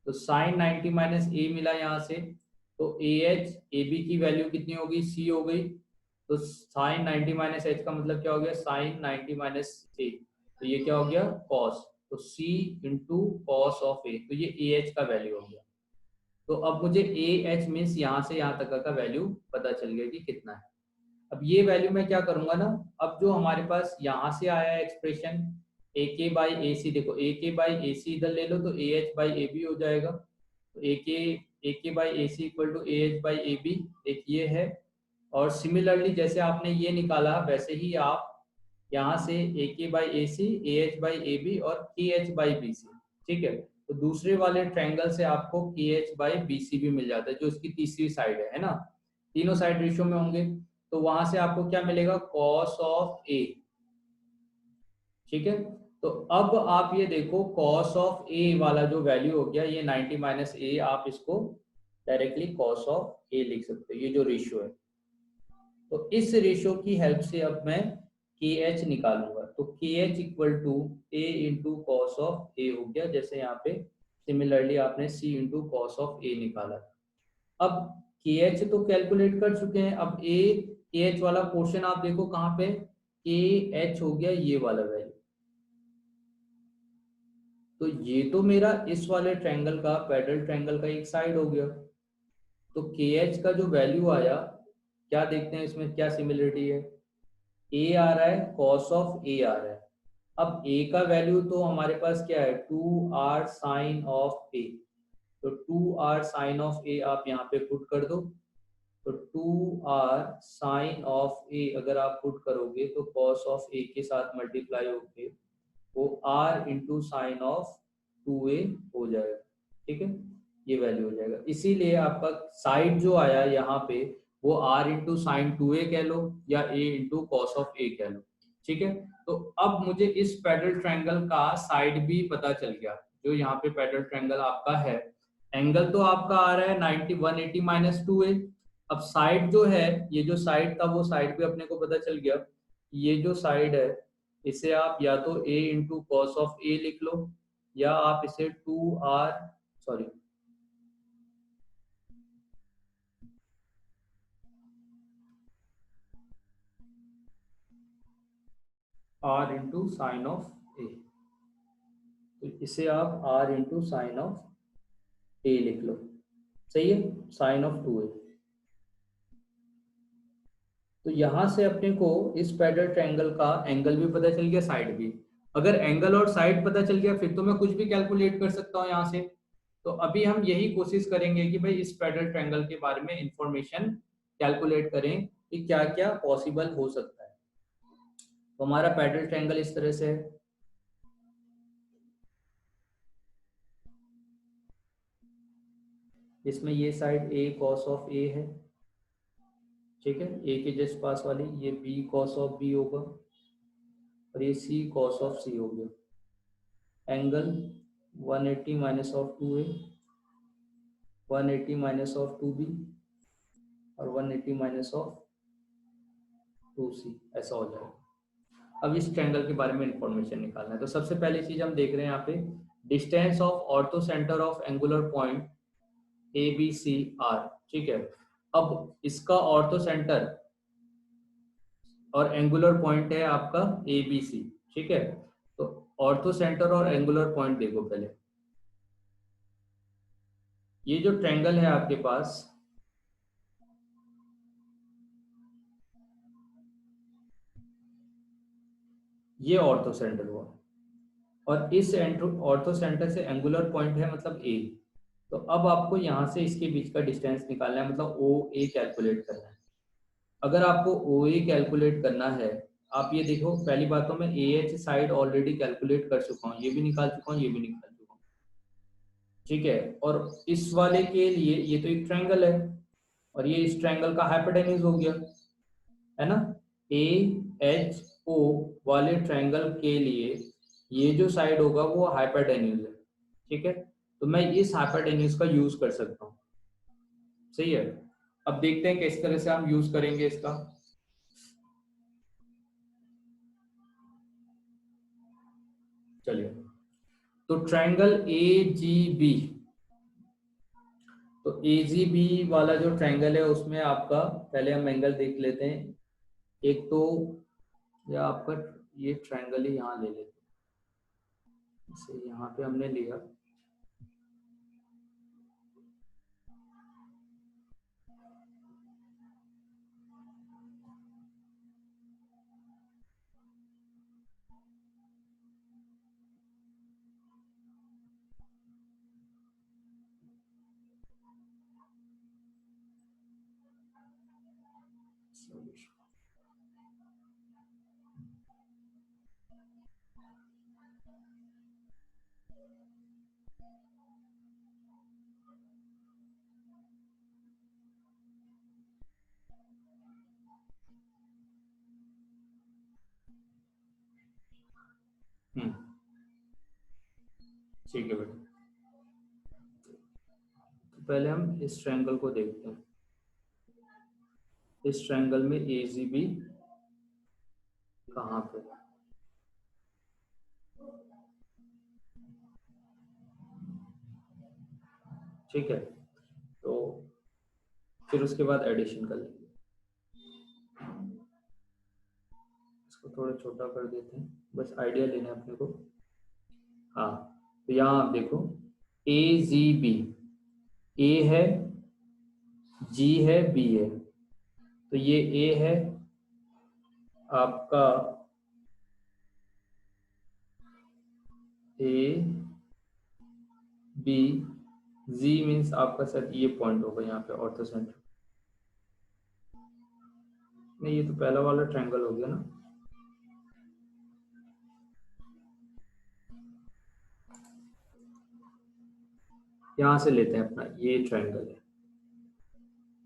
[SPEAKER 1] तो साइन 90 माइनस ए मिला यहाँ से, तो ए एच ए बी की वैल्यू कितनी होगी, सी हो गई। तो साइन 90 माइनस एच का मतलब क्या हो गया, साइन 90 माइनस ए, तो ये क्या हो गया कॉस, तो सी इंटू कॉस ऑफ ए, तो ये ए एच का वैल्यू हो गया। तो अब मुझे ए एच मीन्स यहाँ से यहाँ तक का वैल्यू पता चल गया कि कितना है। अब ये वैल्यू मैं क्या करूंगा ना, अब जो हमारे पास यहाँ से आया है एक्सप्रेशन ए के बाई ए सी, देखो ए के बाई ए सी इधर ले लो तो A H by a b हो जाएगा। तो a k by A c equal to a H by a b, एक ये है। और सिमिलरली जैसे आपने ये निकाला वैसे ही आप यहाँ से a k by A c, a H by a b और k H by B C, ठीक है। तो दूसरे वाले ट्रायंगल से आपको के एच बाई बी सी भी मिल जाता है, जो इसकी तीसरी साइड है ना, तीनों साइड रेशियो में होंगे। तो वहां से आपको क्या मिलेगा, कॉस ऑफ ए, ठीक है। तो अब आप ये देखो कॉस ऑफ ए वाला जो वैल्यू हो गया ये 90 माइनस ए, आप इसको डायरेक्टली कॉस ऑफ ए लिख सकते हो, ये जो रेशियो है। तो इस रेशियो की हेल्प से अब मैं के एच निकालूंगा, तो K H equal to A into cos of A हो गया, जैसे यहाँ पे सिमिलरली आपने C into cos of A निकाला। अब के एच तो कैलकुलेट कर चुके हैं, अब ए के एच वाला पोर्शन आप देखो कहाँ पे, के एच हो गया ये वाला वैल्यू। तो ये तो मेरा इस वाले ट्रायंगल का, पैरेलल ट्रायंगल का एक साइड हो गया। तो के एच का जो वैल्यू आया, क्या देखते हैं इसमें क्या सिमिलरिटी है, ए आ रहा है, कॉस ऑफ ए आ रहा है। अब ए का वैल्यू तो हमारे पास क्या है, 2r साइन ऑफ ए, तो 2r साइन ऑफ ए आप यहाँ पे पुट कर दो। तो 2r साइन ऑफ ए अगर आप पुट करोगे तो कॉस ऑफ ए के साथ मल्टीप्लाई होके वो r into sine of 2a हो जाएगा, ठीक है। ये वैल्यू हो जाएगा, इसीलिए आपका साइड जो आया यहाँ पे वो r इंटू साइन 2a कह लो या a into cos of a कह लो, ठीक है। तो अब मुझे इस पैरेलल ट्रायंगल का साइड भी पता चल गया, जो यहाँ पे पैरेलल ट्रायंगल आपका है, एंगल तो आपका आ रहा है 90 180 माइनस 2a। अब साइड जो है, ये जो साइड था वो साइड भी अपने को पता चल गया। ये जो साइड है इसे आप या तो a into cos of A लिख लो, या आप इसे 2r sorry r into sine of A, तो इसे आप r into sine of A लिख लो, सही है, साइन ऑफ 2a। तो यहां से अपने को इस पैरेलल ट्रायंगल का एंगल भी पता चल गया, साइड भी। अगर एंगल और साइड पता चल गया फिर तो मैं कुछ भी कैलकुलेट कर सकता हूँ यहाँ से। तो अभी हम यही कोशिश करेंगे कि भाई इस पैरेलल ट्रायंगल के बारे में इंफॉर्मेशन कैलकुलेट करें कि क्या क्या पॉसिबल हो सकता है। तो हमारा पैरेलल ट्रायंगल इस तरह से है, इसमें ये side a cos of a है, ठीक है, a के जस्ट पास वाली, ये b cos ऑफ b होगा, और ये c cos ऑफ c हो गया। Angle 180 minus of 2a, 180 minus of 2b और 180 माइनस ऑफ 2c, ऐसा हो जाएगा। अब इस ट्रायंगल के बारे में इंफॉर्मेशन निकालना है, तो सबसे पहली चीज हम देख रहे हैं यहाँ पे distance of orthocentre of angular point A B C are, ठीक है। अब इसका ऑर्थो सेंटर और एंगुलर पॉइंट है आपका ए बी सी, ठीक है। तो ऑर्थो सेंटर और एंगुलर पॉइंट देखो पहले, ये जो ट्रायंगल है आपके पास, ये ऑर्थो सेंटर हुआ, और इस ऑर्थो सेंटर से एंगुलर पॉइंट है मतलब ए। तो अब आपको यहाँ से इसके बीच का डिस्टेंस निकालना है, मतलब ओ ए कैलकुलेट करना है। अगर आपको ओ ए कैलकुलेट करना है, आप ये देखो पहली बात तो मैं A H side already calculate कर चुका हूँ, ये भी निकाल चुका हूँ, ये भी निकाल चुका हूँ, ठीक है। और इस वाले के लिए ये तो एक ट्रायंगल है और ये इस ट्रायंगल का हाइपोटेन्यूज हो गया, है ना। ए एच ओ वाले ट्रायंगल के लिए ये जो साइड होगा वो हाइपोटेन्यूज है, ठीक है। तो मैं इस हाइपोटेन्यूज का यूज कर सकता हूँ, सही है। अब देखते हैं किस तरह से हम यूज करेंगे इसका। चलिए, तो ट्रायंगल ए जी बी, तो ए जी बी वाला जो ट्रायंगल है उसमें आपका पहले हम एंगल देख लेते हैं। एक तो या आपका ये ट्रायंगल ही यहाँ ले लेते हैं, इसे यहाँ पे हमने लिया। ठीक है बेटा, तो पहले हम इस ट्रायंगल को देखते हैं। इस ट्रायंगल में ए जी बी कहाँ पे, ठीक है। तो फिर उसके बाद एडिशन कर लेंगे, इसको थोड़ा छोटा कर देते हैं, बस आइडिया लेना है अपने को। हाँ, तो यहाँ आप देखो ए जी बी, ए है, जी है, बी है। तो ये ए है आपका, ए बी, जी मीन्स आपका सर ये पॉइंट होगा यहाँ पे ऑर्थो सेंटर। नहीं, ये तो पहला वाला ट्रायंगल हो गया ना। यहाँ से लेते हैं अपना, ये ट्रायंगल है,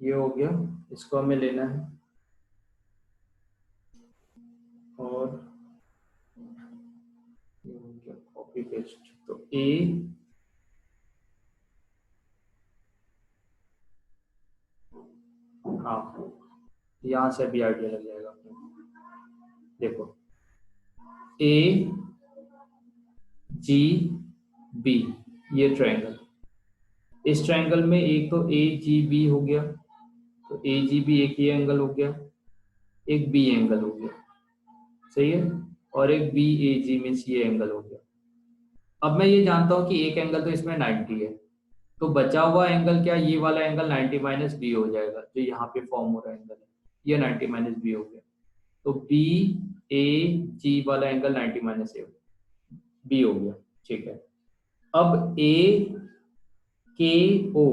[SPEAKER 1] ये हो गया, इसको हमें लेना है और ये हो गया कॉपी पेस्ट। तो ए, हाँ, यहाँ से भी आइडिया लग जाएगा अपने को। देखो ए जी बी, ये ट्रायंगल, इस ट्रायंगल में एक तो ए जी बी हो गया, तो ए जी बी एक ये एंगल हो गया, एक बी एंगल हो गया, सही है। और एक बी ए जी मीन्स ये एंगल हो गया। अब मैं ये जानता हूँ कि एक एंगल तो इसमें 90 है, तो बचा हुआ एंगल क्या, ये वाला एंगल 90 माइनस बी हो जाएगा, जो यहाँ पे फॉर्म हो रहा है एंगल है, ये 90 माइनस बी हो गया। तो बी ए जी वाला एंगल 90 माइनस ए बी हो गया, ठीक है। अब ए के ओ,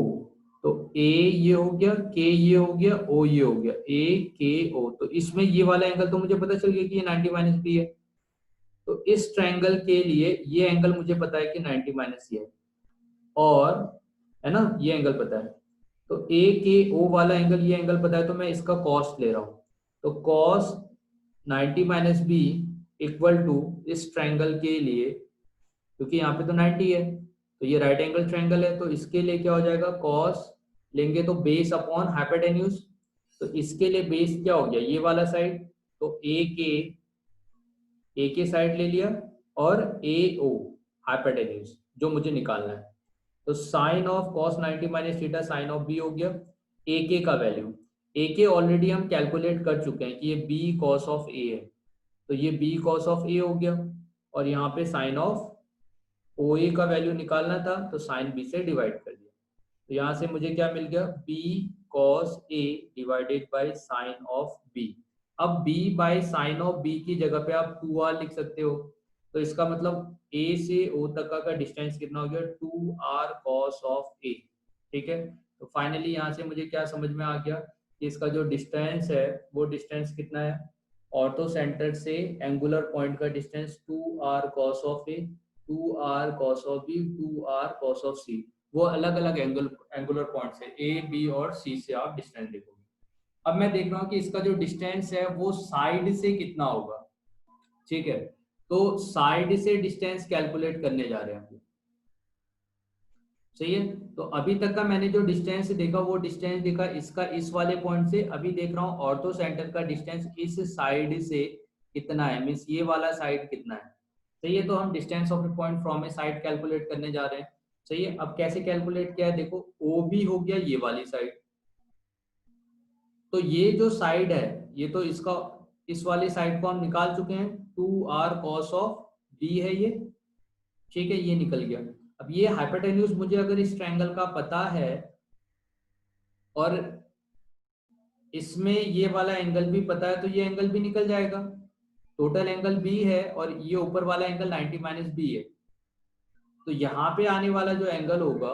[SPEAKER 1] तो ए ये हो गया, के ये हो गया, ओ ये हो गया, ए के ओ, तो इसमें ये वाला एंगल तो मुझे पता चल गया कि ये 90 माइनस बी है। तो इस ट्रायंगल के लिए ये एंगल मुझे पता है कि 90 माइनस ये है, और है ना, ये एंगल पता है। तो ए के ओ वाला एंगल, ये एंगल पता है, तो मैं इसका कॉस ले रहा हूं। तो cos 90 minus B equal to इस ट्रायंगल के लिए, क्योंकि यहाँ पे तो 90 है, तो ये राइट एंगल ट्रायंगल है, तो इसके लिए क्या हो जाएगा, कॉस लेंगे तो बेस अपॉन हाइपोटेन्यूज। तो इसके लिए बेस क्या हो गया, ये वाला साइड, तो ए के साइड ले लिया, और ए ओ हाइपोटेन्यूज जो मुझे निकालना है। तो sine of cos 90 minus theta sine of B हो गया। ए के का वैल्यू, ए के ऑलरेडी हम कैलकुलेट कर चुके हैं कि ये बी कॉस ऑफ ए है, तो ये बी कॉस ऑफ ए हो गया। और यहाँ पे साइन ऑफ ओ ए का वैल्यू निकालना था, तो साइन बी से डिवाइड कर दिया। तो यहाँ से मुझे क्या मिल गया, B cos A divided by sine of B. अब b by sine of B की जगह पे आप 2r लिख सकते हो, तो इसका मतलब ए से ओ तक का डिस्टेंस कितना हो गया 2r cos ऑफ ए। ठीक है, तो फाइनली यहाँ से मुझे क्या समझ में आ गया कि इसका जो डिस्टेंस है वो डिस्टेंस कितना है, ऑर्थो सेंटर से एंगुलर पॉइंट का distance 2r cos of A, 2r cos of B, 2r cos of C. वो अलग अलग एंगुलर पॉइंट से ए बी और सी से आप डिस्टेंस देखोगे। अब मैं देख रहा हूँ कि इसका जो डिस्टेंस है वो साइड से कितना होगा। ठीक है, तो साइड से डिस्टेंस कैलकुलेट करने जा रहे हैं हम। सही है, तो अभी तक का मैंने जो डिस्टेंस देखा वो डिस्टेंस देखा इसका इस वाले पॉइंट से। अभी देख रहा हूँ ऑर्थो सेंटर का डिस्टेंस इस साइड से कितना है, मीन्स ये वाला साइड कितना है। सही है, तो हम distance of A point from A side calculate करने जा रहे हैं। सही है, अब कैसे कैलकुलेट किया है देखो, ओ बी हो गया ये वाली साइड, तो ये जो साइड है ये तो इसका इस वाली साइड को हम निकाल चुके हैं, 2r cos ऑफ b है ये। ठीक है, ये निकल गया। अब ये हाइपोटेन्यूज मुझे अगर इस ट्रायंगल का पता है और इसमें ये वाला एंगल भी पता है, तो ये एंगल भी निकल जाएगा। टोटल एंगल b है और ये ऊपर वाला एंगल 90 - b है, तो यहाँ पे आने वाला जो एंगल होगा,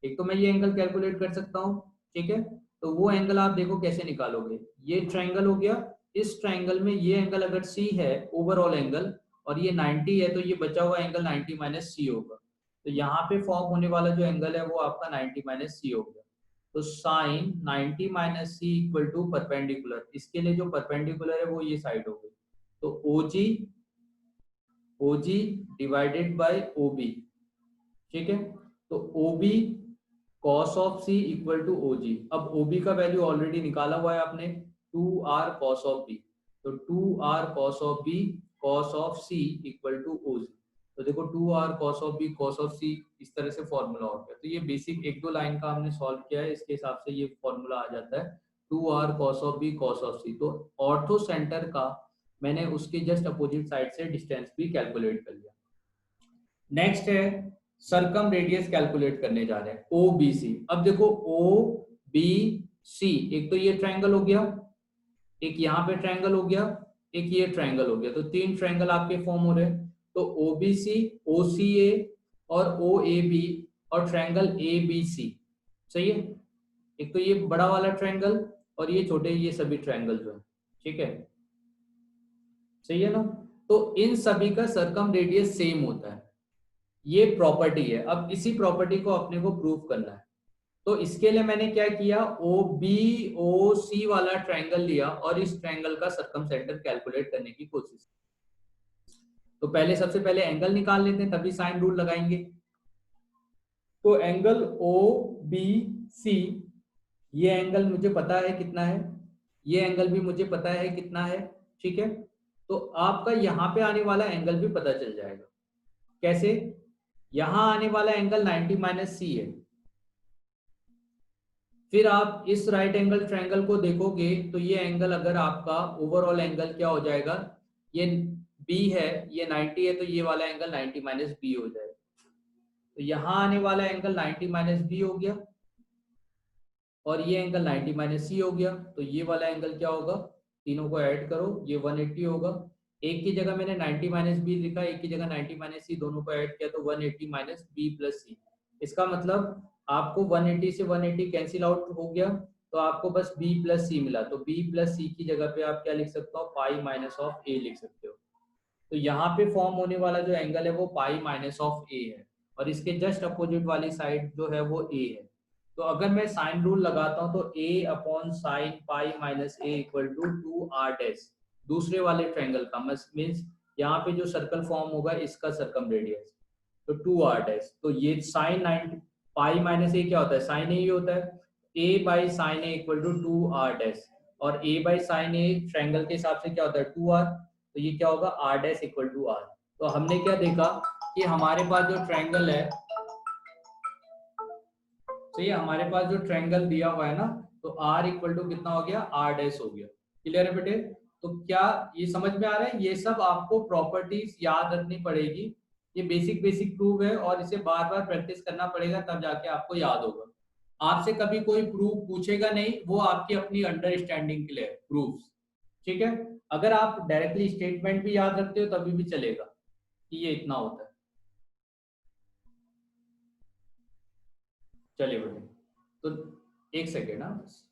[SPEAKER 1] एक तो मैं ये एंगल कैलकुलेट कर सकता हूँ। ठीक है, तो वो एंगल आप देखो कैसे निकालोगे। ये ट्रायंगल हो गया, इस ट्रायंगल में ये एंगल अगर C है ओवरऑल एंगल और ये 90 है, तो ये बचा हुआ एंगल 90 - C होगा। तो यहाँ पे फॉर्म होने वाला जो एंगल है वो आपका 90 - C हो गया। तो sine 90 - C equal to perpendicular, इसके लिए जो परपेंडिकुलर है वो ये साइड हो गई, तो OG डिवाइडेड बाय OB। ठीक है, तो OB cos of C equal to OG। अब OB का वैल्यू ऑलरेडी निकाला हुआ है आपने, 2r cos ऑफ B, तो 2r cos of B cos of C equal to OG। तो देखो 2r cos of B cos of C, इस तरह से फॉर्मूला हो गया। तो ये बेसिक एक दो लाइन का हमने सॉल्व किया है, इसके हिसाब से ये फॉर्मूला आ जाता है 2r cos of B cos of C। तो ऑर्थो सेंटर का मैंने उसके जस्ट अपोजिट साइड से डिस्टेंस भी कैलकुलेट कर लिया। नेक्स्ट है सरकम रेडियस कैलकुलेट करने जा रहे हैं, OBC। अब देखो OBC, एक तो ये ट्रायंगल हो गया, एक यहाँ पे ट्रायंगल हो गया, एक ये ट्रायंगल हो गया, तो तीन ट्रायंगल आपके फॉर्म हो रहे हैं। तो OBC, OCA और OAB और ट्रायंगल ABC। सही है, एक तो ये बड़ा वाला ट्रायंगल और ये छोटे ये सभी ट्रायंगल जो है। ठीक है, सही है ना, तो इन सभी का सरकम रेडियस सेम होता है, ये प्रॉपर्टी है। अब इसी प्रॉपर्टी को अपने को प्रूव करना है, तो इसके लिए मैंने क्या किया, OBOC वाला ट्रायंगल लिया और इस ट्रायंगल का सरकम सेंटर कैलकुलेट करने की कोशिश। तो पहले सबसे पहले एंगल निकाल लेते हैं, तभी साइन रूल लगाएंगे। तो एंगल OBC, ये एंगल मुझे पता है कितना है, ये एंगल भी मुझे पता है कितना है। ठीक है, तो आपका यहाँ पे आने वाला एंगल भी पता चल जाएगा। कैसे, यहां आने वाला एंगल 90 - C है, फिर आप इस राइट एंगल ट्रायंगल को देखोगे तो ये एंगल अगर आपका ओवरऑल एंगल क्या हो जाएगा, ये B है, ये 90 है, तो ये वाला एंगल 90 - B हो जाएगा। तो यहाँ आने वाला एंगल 90 - B हो गया और ये एंगल 90 - C हो गया, तो ये वाला एंगल क्या होगा, तीनों को ऐड करो, ये 180 होगा। एक की जगह मैंने 90 - B लिखा, एक की जगह 90 - C, दोनों को ऐड किया तो 180 - B + C। इसका मतलब आपको 180 से 180 कैंसिल आउट हो गया, तो आपको बस B + C मिला। तो B + C की जगह पे आप क्या लिख सकते हो, पाई माइनस ऑफ A लिख सकते हो। तो यहाँ पे फॉर्म होने वाला जो एंगल है वो पाई माइनस ऑफ A है और इसके जस्ट अपोजिट वाली साइड जो है वो A है। तो अगर मैं साइन रूल लगाता हूँ तो A/sin pi minus A equal to 2r dash, दूसरे वाले ट्रायंगल का मीन्स यहाँ पे जो सर्कल फॉर्म होगा इसका सरकम रेडियस, तो 2r डैश। तो ये sin 90 पाई माइनस A क्या होता है, sin A ही होता है, A/sin A equal to 2r dash, और A/sin A ट्रायंगल के हिसाब से क्या होता है 2r, तो ये क्या होगा r dash equal to r। तो हमने क्या देखा कि हमारे पास जो ट्रायंगल है, तो ये हमारे पास जो ट्रायंगल दिया हुआ है ना, तो r इक्वल टू कितना हो गया, r डैश हो गया। क्लियर है बेटे, तो क्या ये समझ में आ रहा है, ये सब आपको प्रॉपर्टीज याद रखनी पड़ेगी। ये बेसिक प्रूफ है और इसे बार बार प्रैक्टिस करना पड़ेगा, तब जाके आपको याद होगा। आपसे कभी कोई प्रूफ पूछेगा नहीं, वो आपकी अपनी अंडरस्टैंडिंग के लिए प्रूफ। ठीक है, अगर आप डायरेक्टली स्टेटमेंट भी याद रखते हो तभी भी चलेगा कि ये इतना होता है। चलिए बेटे, तो एक सेकेंड ना बस।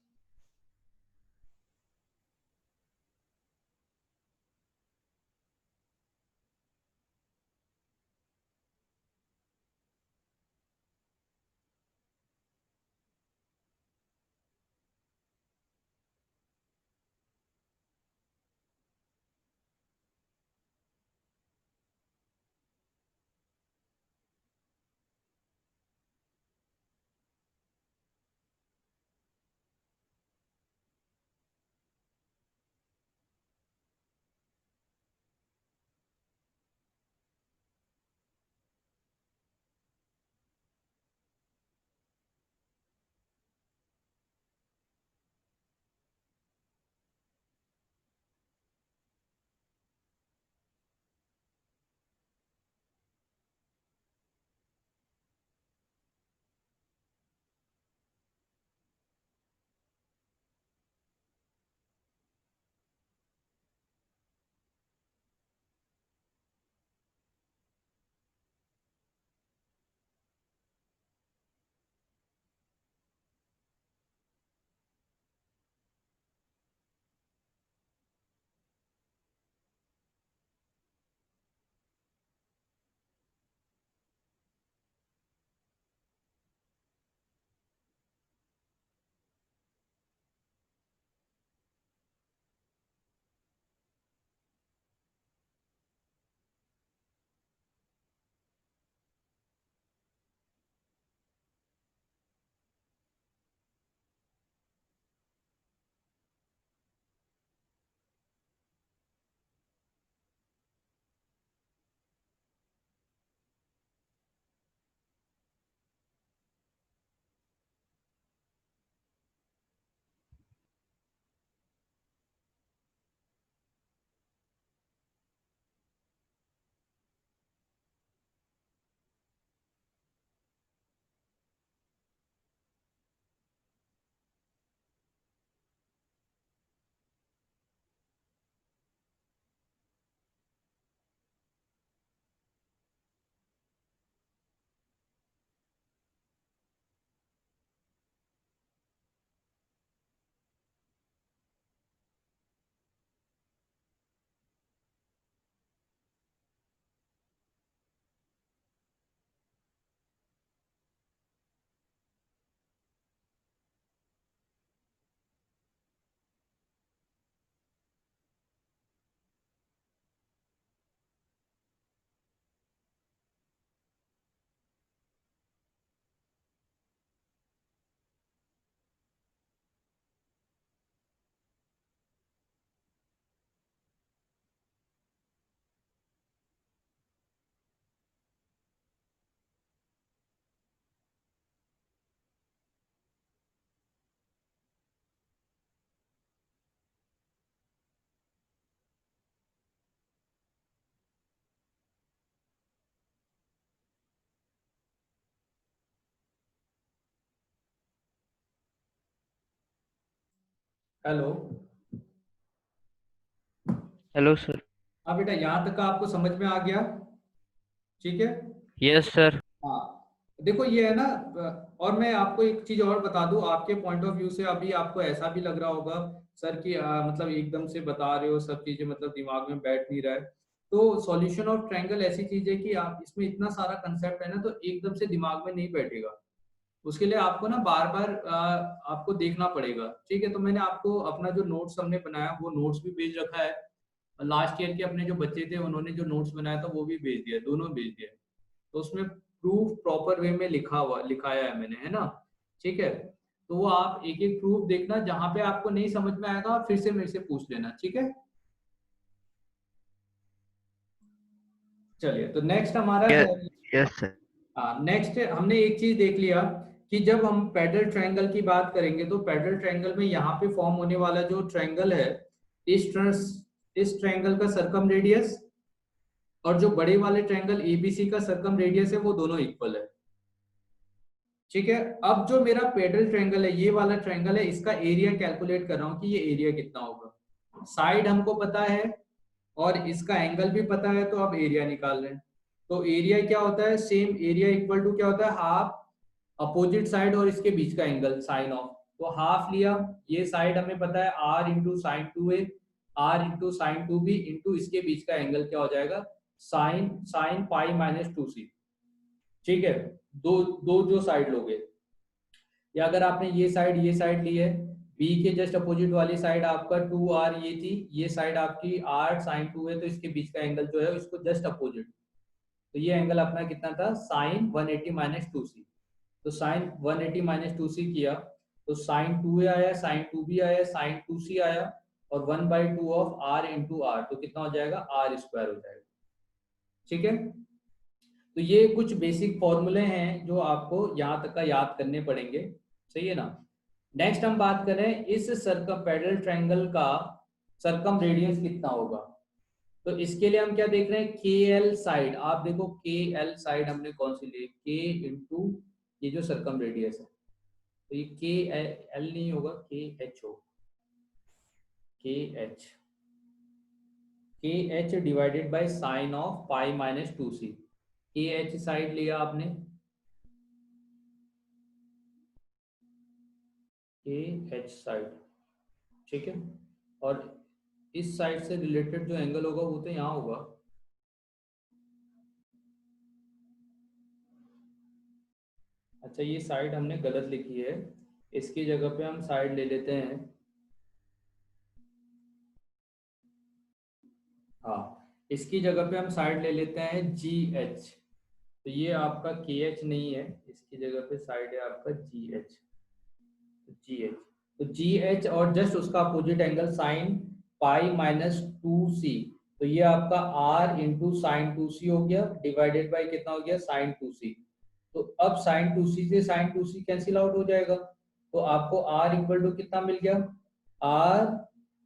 [SPEAKER 1] हेलो।
[SPEAKER 2] Hello sir.
[SPEAKER 1] हाँ बेटा, यहाँ तक का आपको समझ में आ गया? ठीक है।
[SPEAKER 2] Yes sir.
[SPEAKER 1] हाँ, देखो ये है ना, और मैं आपको एक चीज और बता दूं, आपके पॉइंट ऑफ व्यू से अभी आपको ऐसा भी लग रहा होगा सर कि मतलब एकदम से बता रहे हो सब चीजें, मतलब दिमाग में बैठ नहीं रहा है। तो सॉल्यूशन ऑफ ट्रायंगल ऐसी चीज है कि आप इसमें इतना सारा कंसेप्ट है ना, तो एकदम से दिमाग में नहीं बैठेगा। उसके लिए आपको ना बार बार आपको देखना पड़ेगा। ठीक है, तो मैंने आपको अपना जो नोट्स हमने बनाया वो नोट्स भी भेज रखा है। लास्ट ईयर के अपने जो बच्चे थे उन्होंने जो नोट्स बनाया था वो भी भेज दिया, दोनों भेज दिया। तो उसमें प्रूफ प्रॉपर वे में लिखाया है मैंने, है ना? ठीक है, तो वो आप एक एक प्रूफ देखना, जहां पे आपको नहीं समझ में आएगा फिर से मेरे से पूछ लेना, ठीक है? चलिए, तो नेक्स्ट हमारा है।
[SPEAKER 2] Yes sir.
[SPEAKER 1] हाँ, नेक्स्ट हमने एक चीज देख लिया कि जब हम पैडल ट्रायंगल की बात करेंगे तो पैडल ट्रायंगल में यहाँ पे फॉर्म होने वाला जो ट्रायंगल है, इस ट्रस इस ट्रायंगल का सरकम रेडियस और जो बड़े वाले ट्रायंगल एबीसी का सरकम रेडियस है वो दोनों इक्वल है। ठीक है, अब जो मेरा पेडल ट्रायंगल है, ये वाला ट्रायंगल है, इसका एरिया कैलकुलेट कर रहा हूँ कि ये एरिया कितना होगा। साइड हमको पता है और इसका एंगल भी पता है, तो अब एरिया निकाल रहे हैं। तो एरिया क्या होता है? सेम एरिया इक्वल टू क्या होता है? हाफ अपोजिट साइड और इसके बीच का एंगल साइन ऑफ, तो हाफ लिया, ये साइड हमें पता है r into sine two A, R into sine two B into इसके बीच का एंगल क्या हो जाएगा, sine sine pi minus two C. ठीक है, दो दो जो साइड लोगे, या अगर आपने ये साइड ली है, बी के जस्ट अपोजिट वाली साइड आपका टू आर ये थी, ये साइड आपकी आर साइन टू है, तो इसके बीच का एंगल जो है इसको जस्ट अपोजिट, तो ये एंगल अपना कितना था, साइन 180 माइनस टू सी। तो साइन 180 माइनस टू सी किया, तो साइन टू ए आया, साइन टू बी आया, साइन टू सी आया, और 1/2 ऑफ आर इंटू आर, तो कितना हो जाएगा, आर स्क्वायर हो जाएगा। ठीक है, तो ये कुछ बेसिक फॉर्मूले हैं जो आपको यहाँ तक का याद करने पड़ेंगे। सही है ना। नेक्स्ट हम बात करें इस सर्कमपेडल ट्रायंगल का सर्कम रेडियस कितना होगा। तो इसके लिए हम क्या देख रहे हैं, के एल साइड, आप देखो के एल साइड हमने कौन सी ली, के इंटू ये जो सर्कम रेडियस है, तो ये के एल नहीं होगा, के एच होगा, K H, K H divided by sine of pi minus two C. K H side लिया आपने, के एच साइड, ठीक है, और इस साइड से रिलेटेड जो एंगल होगा वो तो यहाँ होगा, अच्छा ये साइड हमने गलत लिखी है, इसकी जगह पे हम साइड ले लेते हैं, हाँ इसकी जगह पे हम साइड ले लेते हैं जी एच, तो ये आपका के एच नहीं है, इसकी जगह पे साइड है आपका जी एच, जी एच, तो जी एच और जस्ट उसका opposite angle sine pi minus two C, तो ये आपका R into sine two C हो गया, डिवाइडेड बाई कितना हो गया, साइन टू सी। तो अब साइन टू सी से साइन टू सी कैंसिल आउट हो जाएगा, तो आपको आर इक्वल टू कितना मिल गया, आर,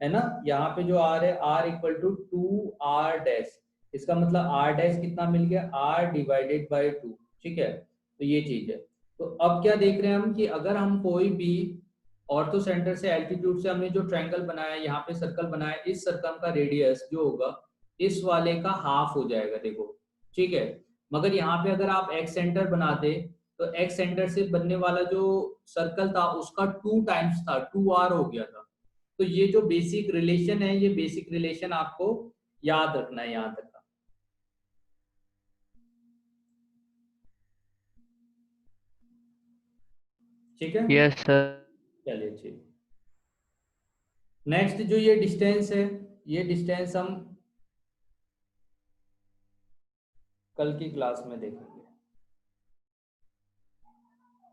[SPEAKER 1] है ना, यहाँ पे जो आर है R equal to two R dash, इसका मतलब आर डैश कितना मिल गया, आर डिवाइडेड बाई टू। ठीक है, तो ये चीज है। तो अब क्या देख रहे हैं हम कि अगर हम कोई भी ऑर्थो सेंटर से एल्टीट्यूड से हमने जो ट्रायंगल बनाया, यहाँ पे सर्कल बनाया, इस सर्कल का रेडियस जो होगा इस वाले का हाफ हो जाएगा, देखो। ठीक है, मगर यहाँ पे अगर आप एक्स सेंटर बनाते, तो एक्स सेंटर से बनने वाला जो सर्कल था उसका टू टाइम्स था, टू आर हो गया था। तो ये जो बेसिक रिलेशन है, ये बेसिक रिलेशन आपको याद रखना है यहाँ तक का। ठीक है,
[SPEAKER 2] यस सर।
[SPEAKER 1] चलिए ठीक। नेक्स्ट जो ये डिस्टेंस है, ये डिस्टेंस हम कल की क्लास में देखेंगे,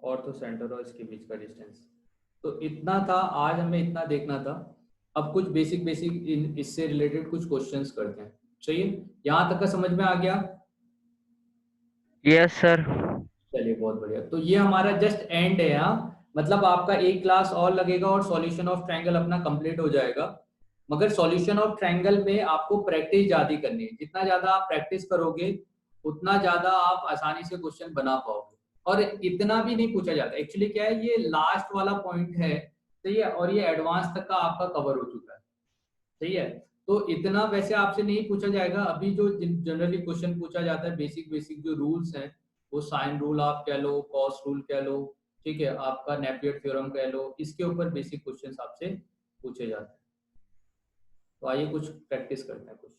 [SPEAKER 1] और तो सेंटर और इसके बीच का डिस्टेंस। तो इतना था, आज हमें इतना देखना था। अब कुछ बेसिक बेसिक इससे रिलेटेड कुछ क्वेश्चंस करते हैं। चाहिए, यहाँ तक का समझ में आ गया।
[SPEAKER 2] Yes sir.
[SPEAKER 1] चलिए बहुत बढ़िया, तो ये हमारा जस्ट एंड है यहाँ, मतलब आपका एक क्लास और लगेगा और सॉल्यूशन ऑफ ट्रायंगल अपना कंप्लीट हो जाएगा। मगर सॉल्यूशन ऑफ ट्रायंगल में आपको प्रैक्टिस ज्यादा करनी है, जितना ज्यादा आप प्रैक्टिस करोगे उतना ज्यादा आप आसानी से क्वेश्चन बना पाओगे। और इतना भी नहीं पूछा जाता, एक्चुअली क्या है, ये लास्ट वाला पॉइंट है, सही है, और ये एडवांस तक का आपका कवर हो चुका है। सही है, तो इतना वैसे आपसे नहीं पूछा जाएगा, अभी जो जनरली क्वेश्चन पूछा जाता है, बेसिक बेसिक जो रूल्स हैं, वो साइन रूल आप कह लो, कॉस रूल कह लो, ठीक है, आपका नेपियर थ्योरम कह लो, इसके ऊपर बेसिक क्वेश्चन आपसे पूछे जाते हैं। तो आइए कुछ प्रैक्टिस करते हैं क्वेश्चन।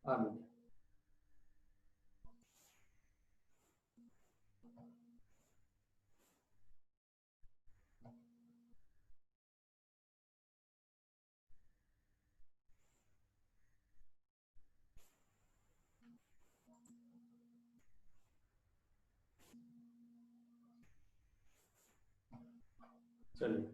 [SPEAKER 1] आगे चलिए,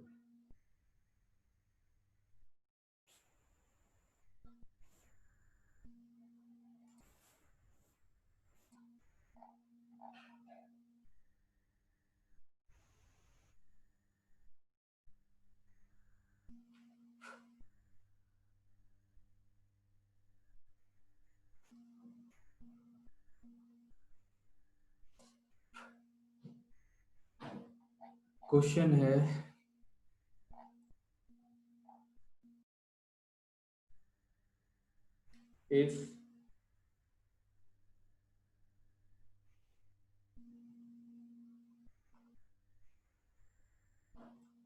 [SPEAKER 1] क्वेश्चन है if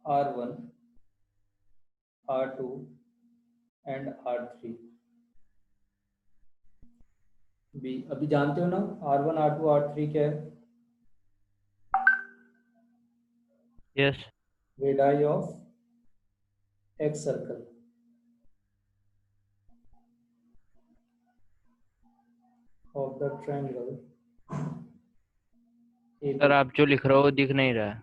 [SPEAKER 1] R1, R2 and R3 B, अभी जानते हो ना R1, R2, R3 क्या है?
[SPEAKER 2] Yes.
[SPEAKER 1] Radii of X circle of the triangle
[SPEAKER 2] sir
[SPEAKER 1] AB.
[SPEAKER 2] आप जो लिख रहे हो वो दिख नहीं रहा है।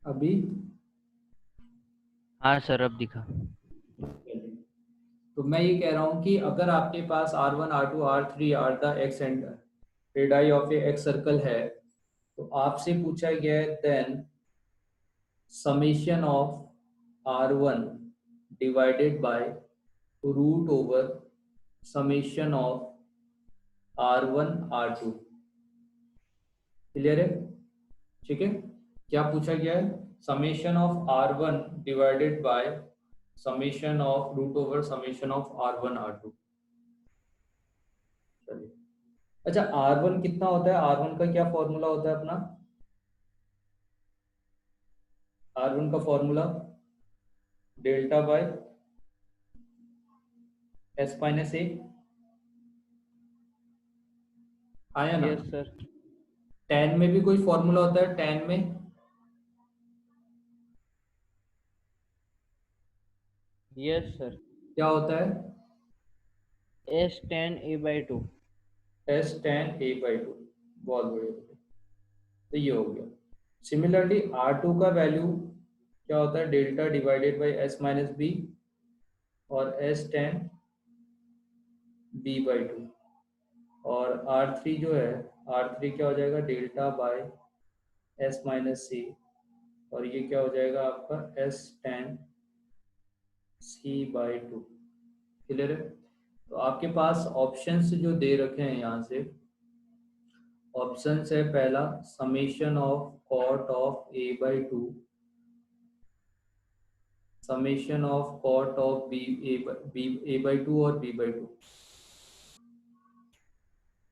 [SPEAKER 1] अभी
[SPEAKER 2] हाँ सर अब दिखा।
[SPEAKER 1] तो मैं ये कह रहा हूँ कि अगर आपके पास R1, R2, R3 are the ex and radii of a excircle है, तो आपसे पूछा गया है then summation of R1 divided by root over summation of R1 R2। Clear है? ठीक है, क्या पूछा गया है? Summation of R1 divided by summation of root over summation of R1 R2। चलिए, अच्छा R1 कितना होता है? R1 का क्या फॉर्मूला होता है अपना? R1 का formula delta by S minus A, आया ना?
[SPEAKER 2] Yes sir.
[SPEAKER 1] tan में भी कोई फॉर्मूला होता है? tan में
[SPEAKER 2] यस सर।
[SPEAKER 1] क्या होता है?
[SPEAKER 2] S tan A/2।
[SPEAKER 1] s tan a/2। बहुत बढ़िया, तो ये हो गया। सिमिलरली R2 का वैल्यू क्या होता है? Delta divided by S minus B और s tan b/2। और R3 जो है, R3 क्या हो जाएगा? डेल्टा बाय एस माइनस सी, और ये क्या हो जाएगा आपका? s tan c/2। क्लियर है? तो आपके पास ऑप्शंस जो दे रखे हैं यहाँ से, ऑप्शंस है पहला summation of cot of a/2, summation of cot of a/2 और b/2।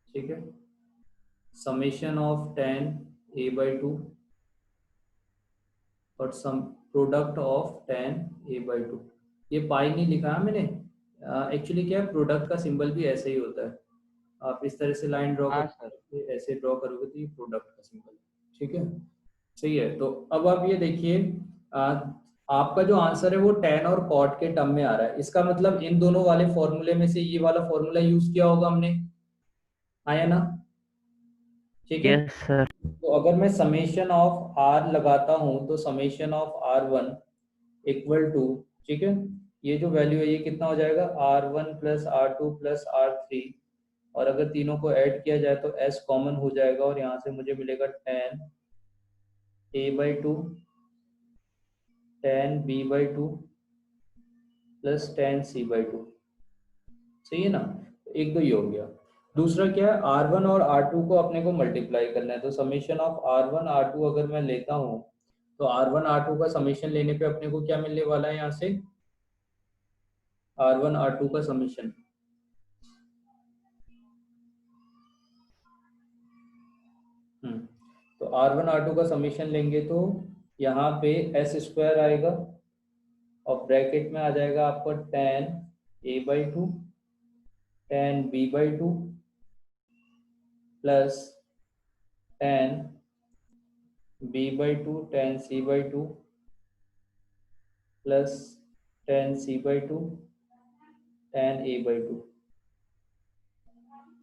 [SPEAKER 1] ठीक है, समेशन ऑफ tan a/2 और some product of tan a/2। ये पाई नहीं लिखा है मैंने, एक्चुअली क्या है, प्रोडक्ट का सिंबल भी ऐसे ही होता है। आप इस तरह से लाइन ड्रॉ
[SPEAKER 2] हाँ सर।
[SPEAKER 1] करोगे, ऐसे ड्रॉ करोगे तो ये प्रोडक्ट का सिंबल है। ठीक है, सही है। तो अब आप ये देखिए, आपका जो आंसर है वो tan और cot के टर्म में आ रहा है। इसका मतलब इन दोनों वाले फॉर्मूले में से ये वाला फॉर्मूला यूज किया होगा हमने, आया ना? ठीक है,
[SPEAKER 2] यस सर।
[SPEAKER 1] तो अगर मैं समेशन ऑफ r लगाता हूं तो summation of R1 equal to, ठीक है, ये जो वैल्यू है ये कितना हो जाएगा? R1 plus R2 plus R3, और अगर तीनों को ऐड किया जाए तो s कॉमन हो जाएगा और यहाँ से मुझे मिलेगा tan a/2 tan b/2 plus tan c/2। सही है ना? एक तो ये हो गया। दूसरा क्या है, R1 और R2 को अपने को मल्टीप्लाई करना है, तो समेशन ऑफ R1 R2 अगर मैं लेता हूँ तो R1 R2 का समेशन लेने पे अपने को क्या मिलने वाला है? यहाँ से R1 R2 का समेशन, तो R1 R2 का समेशन लेंगे तो यहाँ पे s स्क्वायर आएगा और ब्रैकेट में आ जाएगा आपका tan a/2 tan b/2 plus tan b/2 tan c/2 plus tan c/2 tan a/2।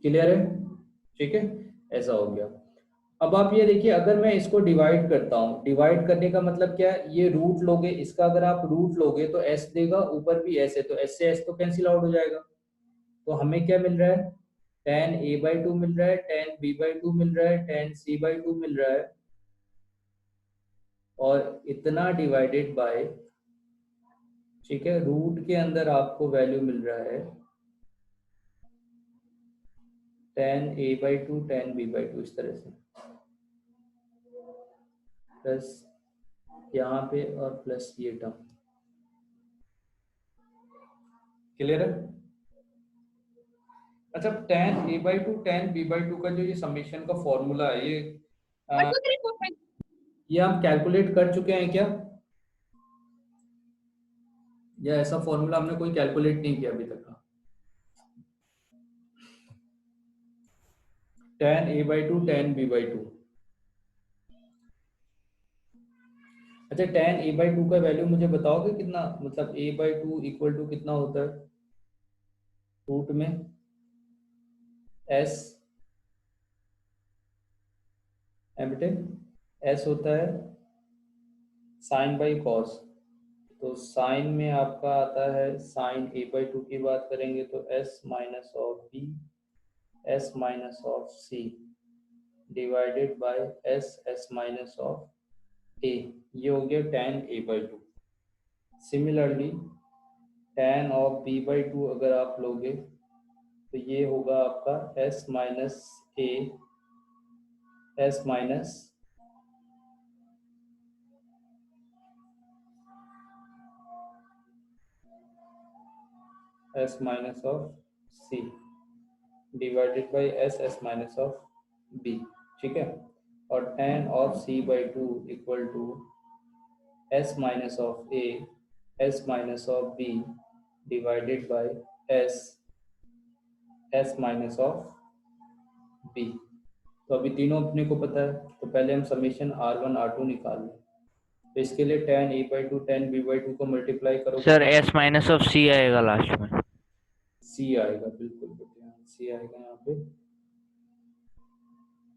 [SPEAKER 1] Clear है? ठीक है, ऐसा हो गया। अब आप ये देखिए, अगर मैं इसको डिवाइड करता हूँ, डिवाइड करने का मतलब क्या है? ये रूट लोगे, इसका अगर आप रूट लोगे तो s देगा, ऊपर भी s है, तो s से s तो कैंसिल आउट हो जाएगा। तो हमें क्या मिल रहा है? tan a/2 मिल रहा है, tan b/2 मिल रहा है, tan c/2 मिल रहा है, और इतना डिवाइडेड बाय, ठीक है, रूट के अंदर आपको वैल्यू मिल रहा है tan a/2 tan b/2 इस तरह से, प्लस यहाँ पे और प्लस ये टर्म। क्लियर है? अच्छा, tan a/2 tan b/2 का जो ये समेशन का फॉर्मूला है, ये आप कैलकुलेट कर चुके हैं क्या, या ऐसा फॉर्मूला हमने कोई कैलकुलेट नहीं किया अभी तक? tan a/2 tan b/2। अच्छा, tan a/2 का वैल्यू मुझे बताओगे कितना, मतलब a/2 इक्वल टू कितना होता है रूट में s है बेटे, s होता है साइन बाई कॉस। तो साइन में आपका आता है साइन a/2 की बात करेंगे तो s minus of b s minus of c divided by s minus of a। ये हो गया tan a/2। Similarly tan of b/2 अगर आप लोगे तो ये होगा आपका s minus a s minus s minus of c divided by s minus of b। ठीक है, और tan of c/2 equal to s minus of a s minus of b divided by s minus of b। तो अभी तीनों अपने को पता है, तो पहले हम समेशन r1 r2 निकाल लें। तो इसके लिए tan a/2 tan b/2 को मल्टीप्लाई करो
[SPEAKER 2] sir s minus of c आएगा लास्ट में।
[SPEAKER 1] c आएगा, बिल्कुल बेटे c आएगा यहाँ पे।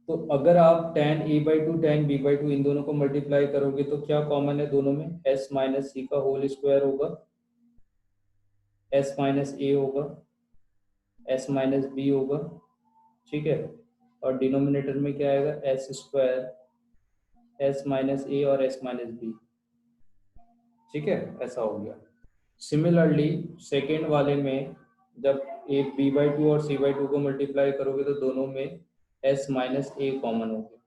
[SPEAKER 1] तो अगर आप tan a/2 tan b/2 इन दोनों को मल्टीप्लाई करोगे तो क्या कॉमन है दोनों में, s माइनस c का होल स्क्वायर होगा, s माइनस a होगा, s माइनस b होगा। ठीक है, और डिनोमिनेटर में क्या आएगा, s square s minus a और s माइनस b। ठीक है, ऐसा हो गया। सिमिलरली सेकेंड वाले में जब a b/2 और c/2 को मल्टीप्लाई करोगे तो दोनों में s माइनस a कॉमन हो गया,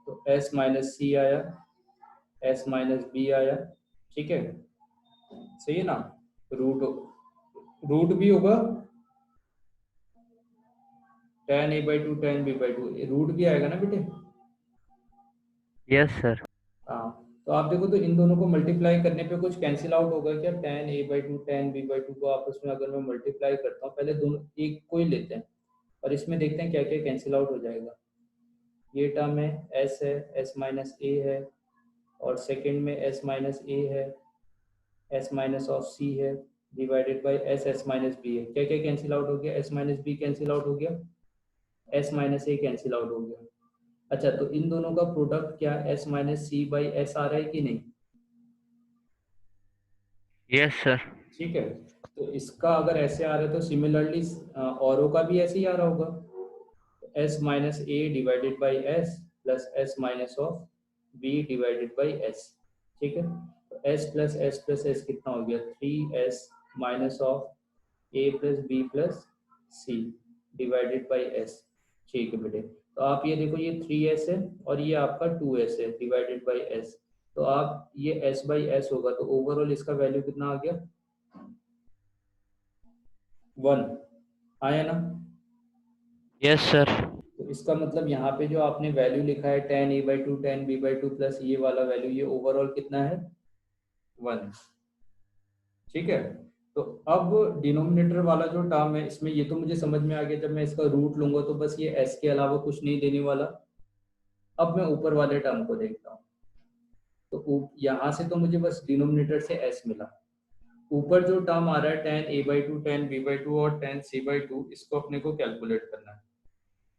[SPEAKER 1] तो s माइनस c आया, s माइनस b आया। ठीक है, सही है ना। रूट भी होगा tan a/2 tan b/2, root भी आएगा ना बेटे।
[SPEAKER 2] Yes sir.
[SPEAKER 1] हाँ, तो आप देखो तो इन दोनों को मल्टीप्लाई करने पे कुछ कैंसिल आउट होगा क्या, tan a/2 tan b/2 को आपस में अगर मैं मल्टीप्लाई करता हूँ, पहले दोनों एक को ही लेते हैं और इसमें देखते हैं क्या क्या कैंसिल आउट हो जाएगा। ये टर्म है s है, s माइनस a है, और सेकेंड में s माइनस a है, s माइनस ऑफ c है, divided by s minus b है। क्या क्या कैंसिल आउट हो गया, s minus b cancel out हो गया, s minus a cancel out हो गया। अच्छा, तो इन दोनों का प्रोडक्ट क्या s minus c by s आ रहा है कि नहीं।
[SPEAKER 2] Yes sir.
[SPEAKER 1] ठीक है, तो इसका अगर ऐसे आ रहा है तो सिमिलरली औरों का भी ऐसे ही आ रहा होगा, s minus a divided by s plus s minus of b divided by s। ठीक है, तो s प्लस s कितना हो गया, 3s minus of a plus b plus c divided by s। ठीक है बेटे, तो आप ये देखो ये 3s है और ये आपका 2s है डिवाइडेड बाई s। तो आप ये s बाई s होगा, तो ओवरऑल इसका वैल्यु कितना आ गया, 1 आया ना।
[SPEAKER 2] Yes sir.
[SPEAKER 1] तो इसका मतलब यहाँ पे जो आपने वैल्यू लिखा है tan a/2 tan b/2 plus ये वाला वैल्यू, ये ओवरऑल कितना है, 1। ठीक है, तो अब डिनोमिनेटर वाला जो टर्म है इसमें ये तो मुझे समझ में आ गया, जब मैं इसका रूट लूंगा तो बस ये s के अलावा कुछ नहीं देने वाला। अब मैं ऊपर वाले टर्म को देखता हूँ, तो यहाँ से तो मुझे बस डिनोमिनेटर से s मिला। ऊपर जो टर्म आ रहा है tan a/2 tan b/2 और tan c/2, इसको अपने को कैलकुलेट करना है।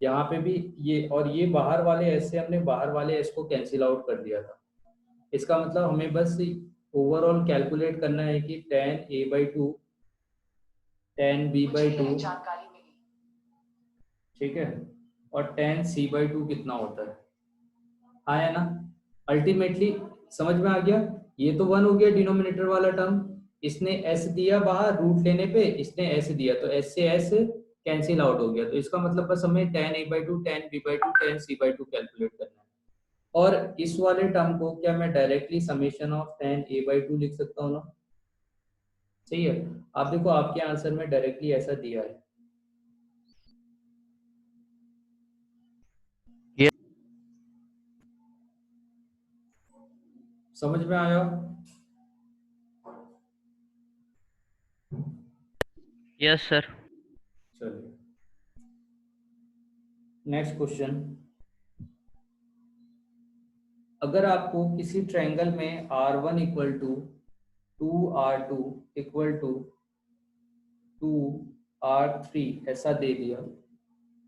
[SPEAKER 1] यहाँ पे भी ये और ये बाहर वाले s से हमने बाहर वाले s को कैंसिल आउट कर दिया था। इसका मतलब हमें बस ओवरऑल कैलकुलेट करना है कि tan a/2 tan b/2, ठीक है, और tan c/2 कितना होता है, आया ना। अल्टीमेटली समझ में आ गया, ये तो 1 हो गया डिनोमिनेटर वाला टर्म, इसने s दिया बाहर रूट लेने पे, इसने s दिया तो s से s कैंसिल आउट हो गया। तो इसका मतलब बस हमें tan a/2 tan b/2 tan c/2 calculate करना है। और इस वाले टर्म को क्या मैं directly summation of tan a/2 लिख सकता हूँ ना? सही है। आप देखो आपके आंसर में डायरेक्टली ऐसा दिया है।
[SPEAKER 2] Yes,
[SPEAKER 1] समझ में आया?
[SPEAKER 2] yes, sir.
[SPEAKER 1] चलिए नेक्स्ट क्वेश्चन। अगर आपको किसी ट्रायंगल में R1 equal to 2R2 equal to 2R3 ऐसा दे दिया,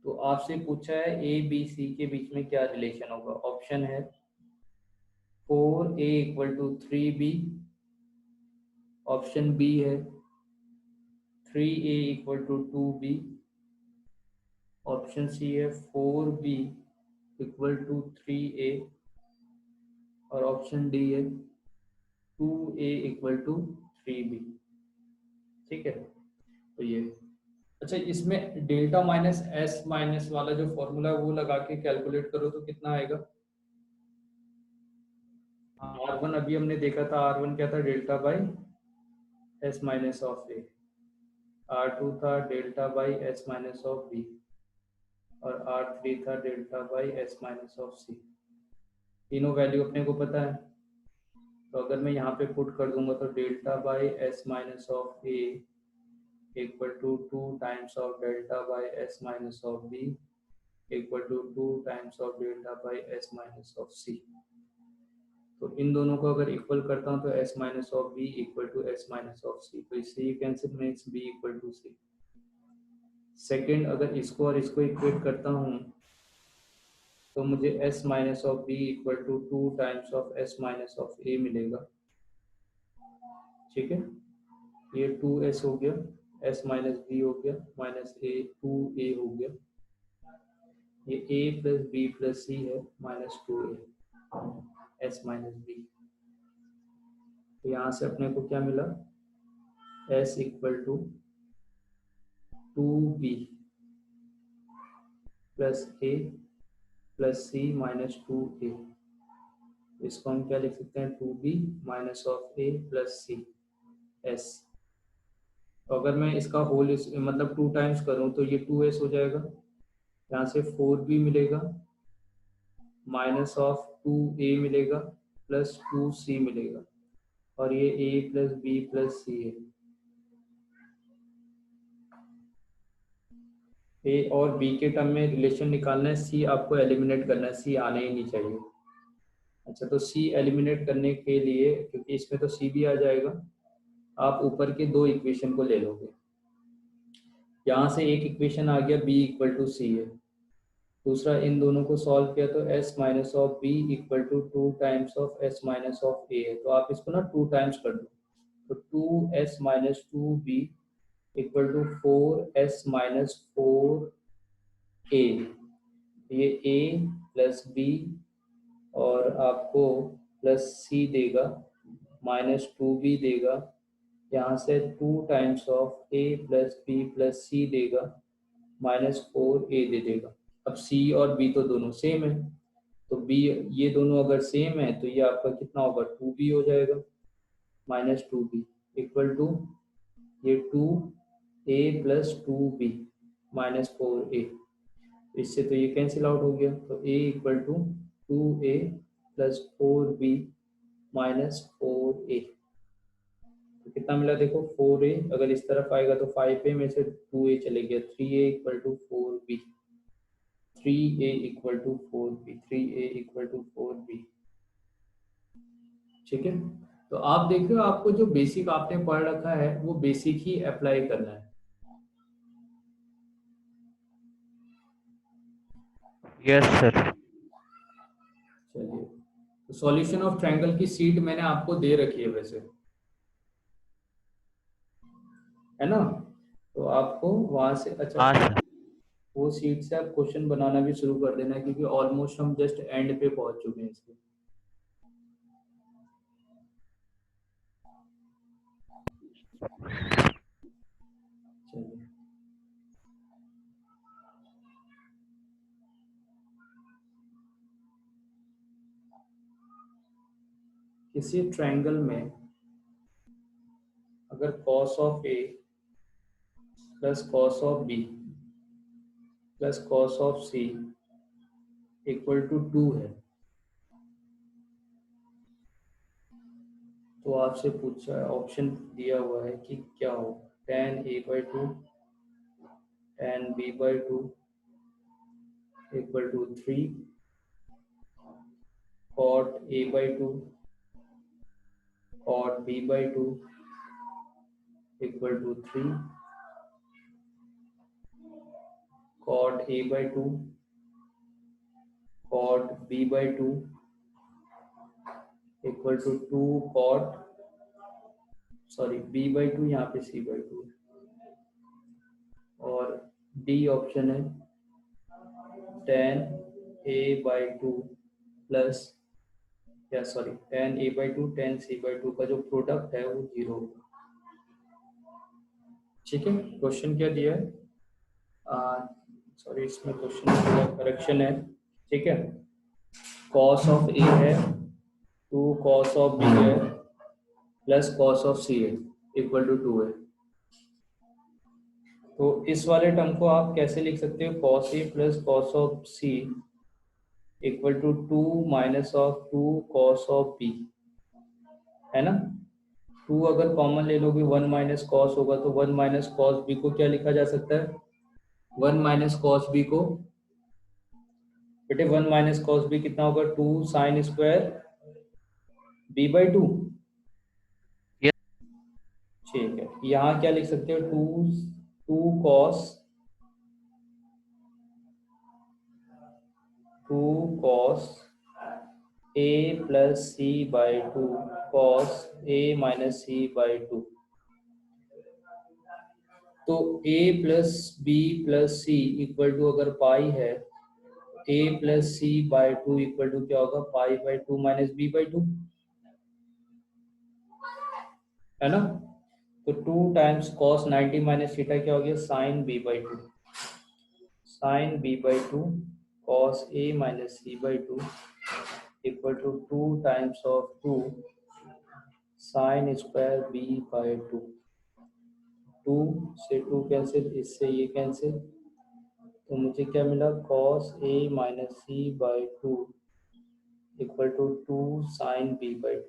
[SPEAKER 1] तो आपसे पूछा है ए बी सी के बीच में क्या रिलेशन होगा। ऑप्शन है 4A equal to 3B, option B है 3A equal to 2B, option C है 4B इक्वल टू 3A, और ऑप्शन डी है 2A इक्वल टू 3B। ठीक है, तो ये अच्छा, इसमें डेल्टा माइनस एस माइनस वाला जो फॉर्मूला है वो लगा के कैलकुलेट करो तो कितना आएगा। R1 अभी हमने देखा था, R1 क्या था, delta by S minus of A. R2 था delta by S minus of B, और R3 था delta by S minus of C. तीनों वैल्यू अपने को पता है, तो अगर मैं यहाँ पे पुट कर दूंगा तो delta by S minus of A equal to 2 times of delta by S minus of B equal to 2 times of delta by S minus of C. तो इन दोनों को अगर इक्वल करता हूँ तो S minus of B equal to S minus of C, तो इससे ये cancel means B equal to C. Second, अगर इसको और इसको इक्वेट करता हूँ तो मुझे S minus of B equal to 2 times of S minus of A मिलेगा। ठीक है, ये 2s हो गया, s माइनस बी हो गया, माइनस ए 2a हो गया, ये a प्लस बी प्लस सी है, minus 2a s minus B. तो यहाँ से अपने को क्या मिला, s equal to 2b plus a plus C minus 2a। इसको हम क्या लिख सकते हैं, 2b minus of a plus C s। तो अगर मैं इसका होल मतलब 2 टाइम्स करूँ तो ये 2s हो जाएगा, यहाँ से 4b मिलेगा, माइनस ऑफ 2a मिलेगा, प्लस 2c मिलेगा, और ये a प्लस बी प्लस सी है। ए और बी के टर्म में रिलेशन निकालना है, सी आपको एलिमिनेट करना है, सी आने ही नहीं चाहिए। अच्छा, तो सी एलिमिनेट करने के लिए, क्योंकि इसमें तो सी भी आ जाएगा, आप ऊपर के दो इक्वेशन को ले लोगे। यहाँ से एक इक्वेशन आ गया b इक्वल टू सी है, दूसरा इन दोनों को सॉल्व किया तो s minus of B equal to 2 times of s minus of A है। तो आप इसको ना 2 टाइम्स कर दो, तो 2s minus 2b equal to 4s minus 4a। ये a प्लस b और आपको प्लस c देगा, माइनस 2b देगा, यहाँ से 2 times of a plus b plus c देगा, माइनस 4a दे देगा। अब c और b तो दोनों सेम है, तो b, ये दोनों अगर सेम है तो ये आपका कितना होगा, 2b हो जाएगा, माइनस 2b इक्वल टू ये 2a plus 2b minus 4a। इससे तो ये कैंसिल आउट हो गया, तो a equal to 2a plus 4b minus 4a। तो कितना मिला देखो, 4a, अगर इस तरफ आएगा तो 5a में से 2a चले गया, 3a equal to 4b, 3a equal to 4b, 3a equal to 4b। ठीक है, तो आप देख रहे हो आपको जो बेसिक आपने पढ़ रखा है वो बेसिक ही अप्लाई करना है।
[SPEAKER 2] Yes, sir.
[SPEAKER 1] चलिए, तो सॉल्यूशन ऑफ ट्रायंगल की सीट मैंने आपको दे रखी है वैसे, है ना? तो आपको वहां से, अच्छा,
[SPEAKER 2] हाँ सर।
[SPEAKER 1] वो सीट से आप क्वेश्चन बनाना भी शुरू कर देना, क्योंकि ऑलमोस्ट हम जस्ट एंड पे पहुंच चुके हैं इसके। चलिए, किसी ट्रायंगल में अगर cos of A plus cos of B plus cos of C equal to 2 है, तो आपसे पूछा है, ऑप्शन दिया हुआ है कि क्या हो, tan a/2 tan b/2 equal to 3, cot a/2 cot b/2 equal to 3, cot a/2 cot b/2 equal to 2 cot b/2, यहाँ पे c/2 और डी ऑप्शन है tan a/2 plus tan a/2 tan c/2 का जो प्रोडक्ट है वो 0 होगा। ठीक है, क्वेश्चन क्या दिया है, इसमें क्वेश्चन का करेक्शन है। ठीक है, cos ऑफ ए है 2 cos ऑफ बी है प्लस cos ऑफ सी है इक्वल टू 2 है। तो इस वाले टर्म को आप कैसे लिख सकते हो, cos A plus cos of C equal to 2 minus of 2 cos of B, है ना। 2 अगर कॉमन ले लोगे 1 माइनस कॉस होगा, तो 1 माइनस कॉस बी को क्या लिखा जा सकता है, 1 माइनस कॉस बी को, बेटे 1 माइनस कॉस बी कितना होगा, 2 साइन स्क्वायर b/2। ठीक है, यहाँ क्या लिख सकते हो, 2 cos a plus c/2 cos a minus c/2। तो a plus B plus C equal to अगर पाई है, a plus c/2 equal to क्या होगा, पाई/2 माइनस b/2, है ना। तो 2 टाइम्स cos 90 माइनस थीटा क्या हो गया, sine b/2, sine b/2 cos a minus c/2 equal to 2 times of 2 sine square b/2। 2 से 2 कैंसिल, इससे ये कैंसिल, तो मुझे क्या मिला, cos a minus c/2 equal to 2 sine b/2।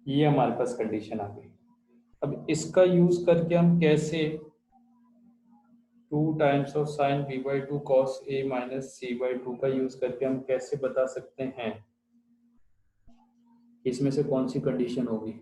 [SPEAKER 1] ये हमारे पास कंडीशन आ गई। अब इसका यूज करके हम कैसे 2 times of sine b/2 cos a minus c/2 का यूज करके हम कैसे बता सकते हैं इसमें से कौन सी कंडीशन होगी।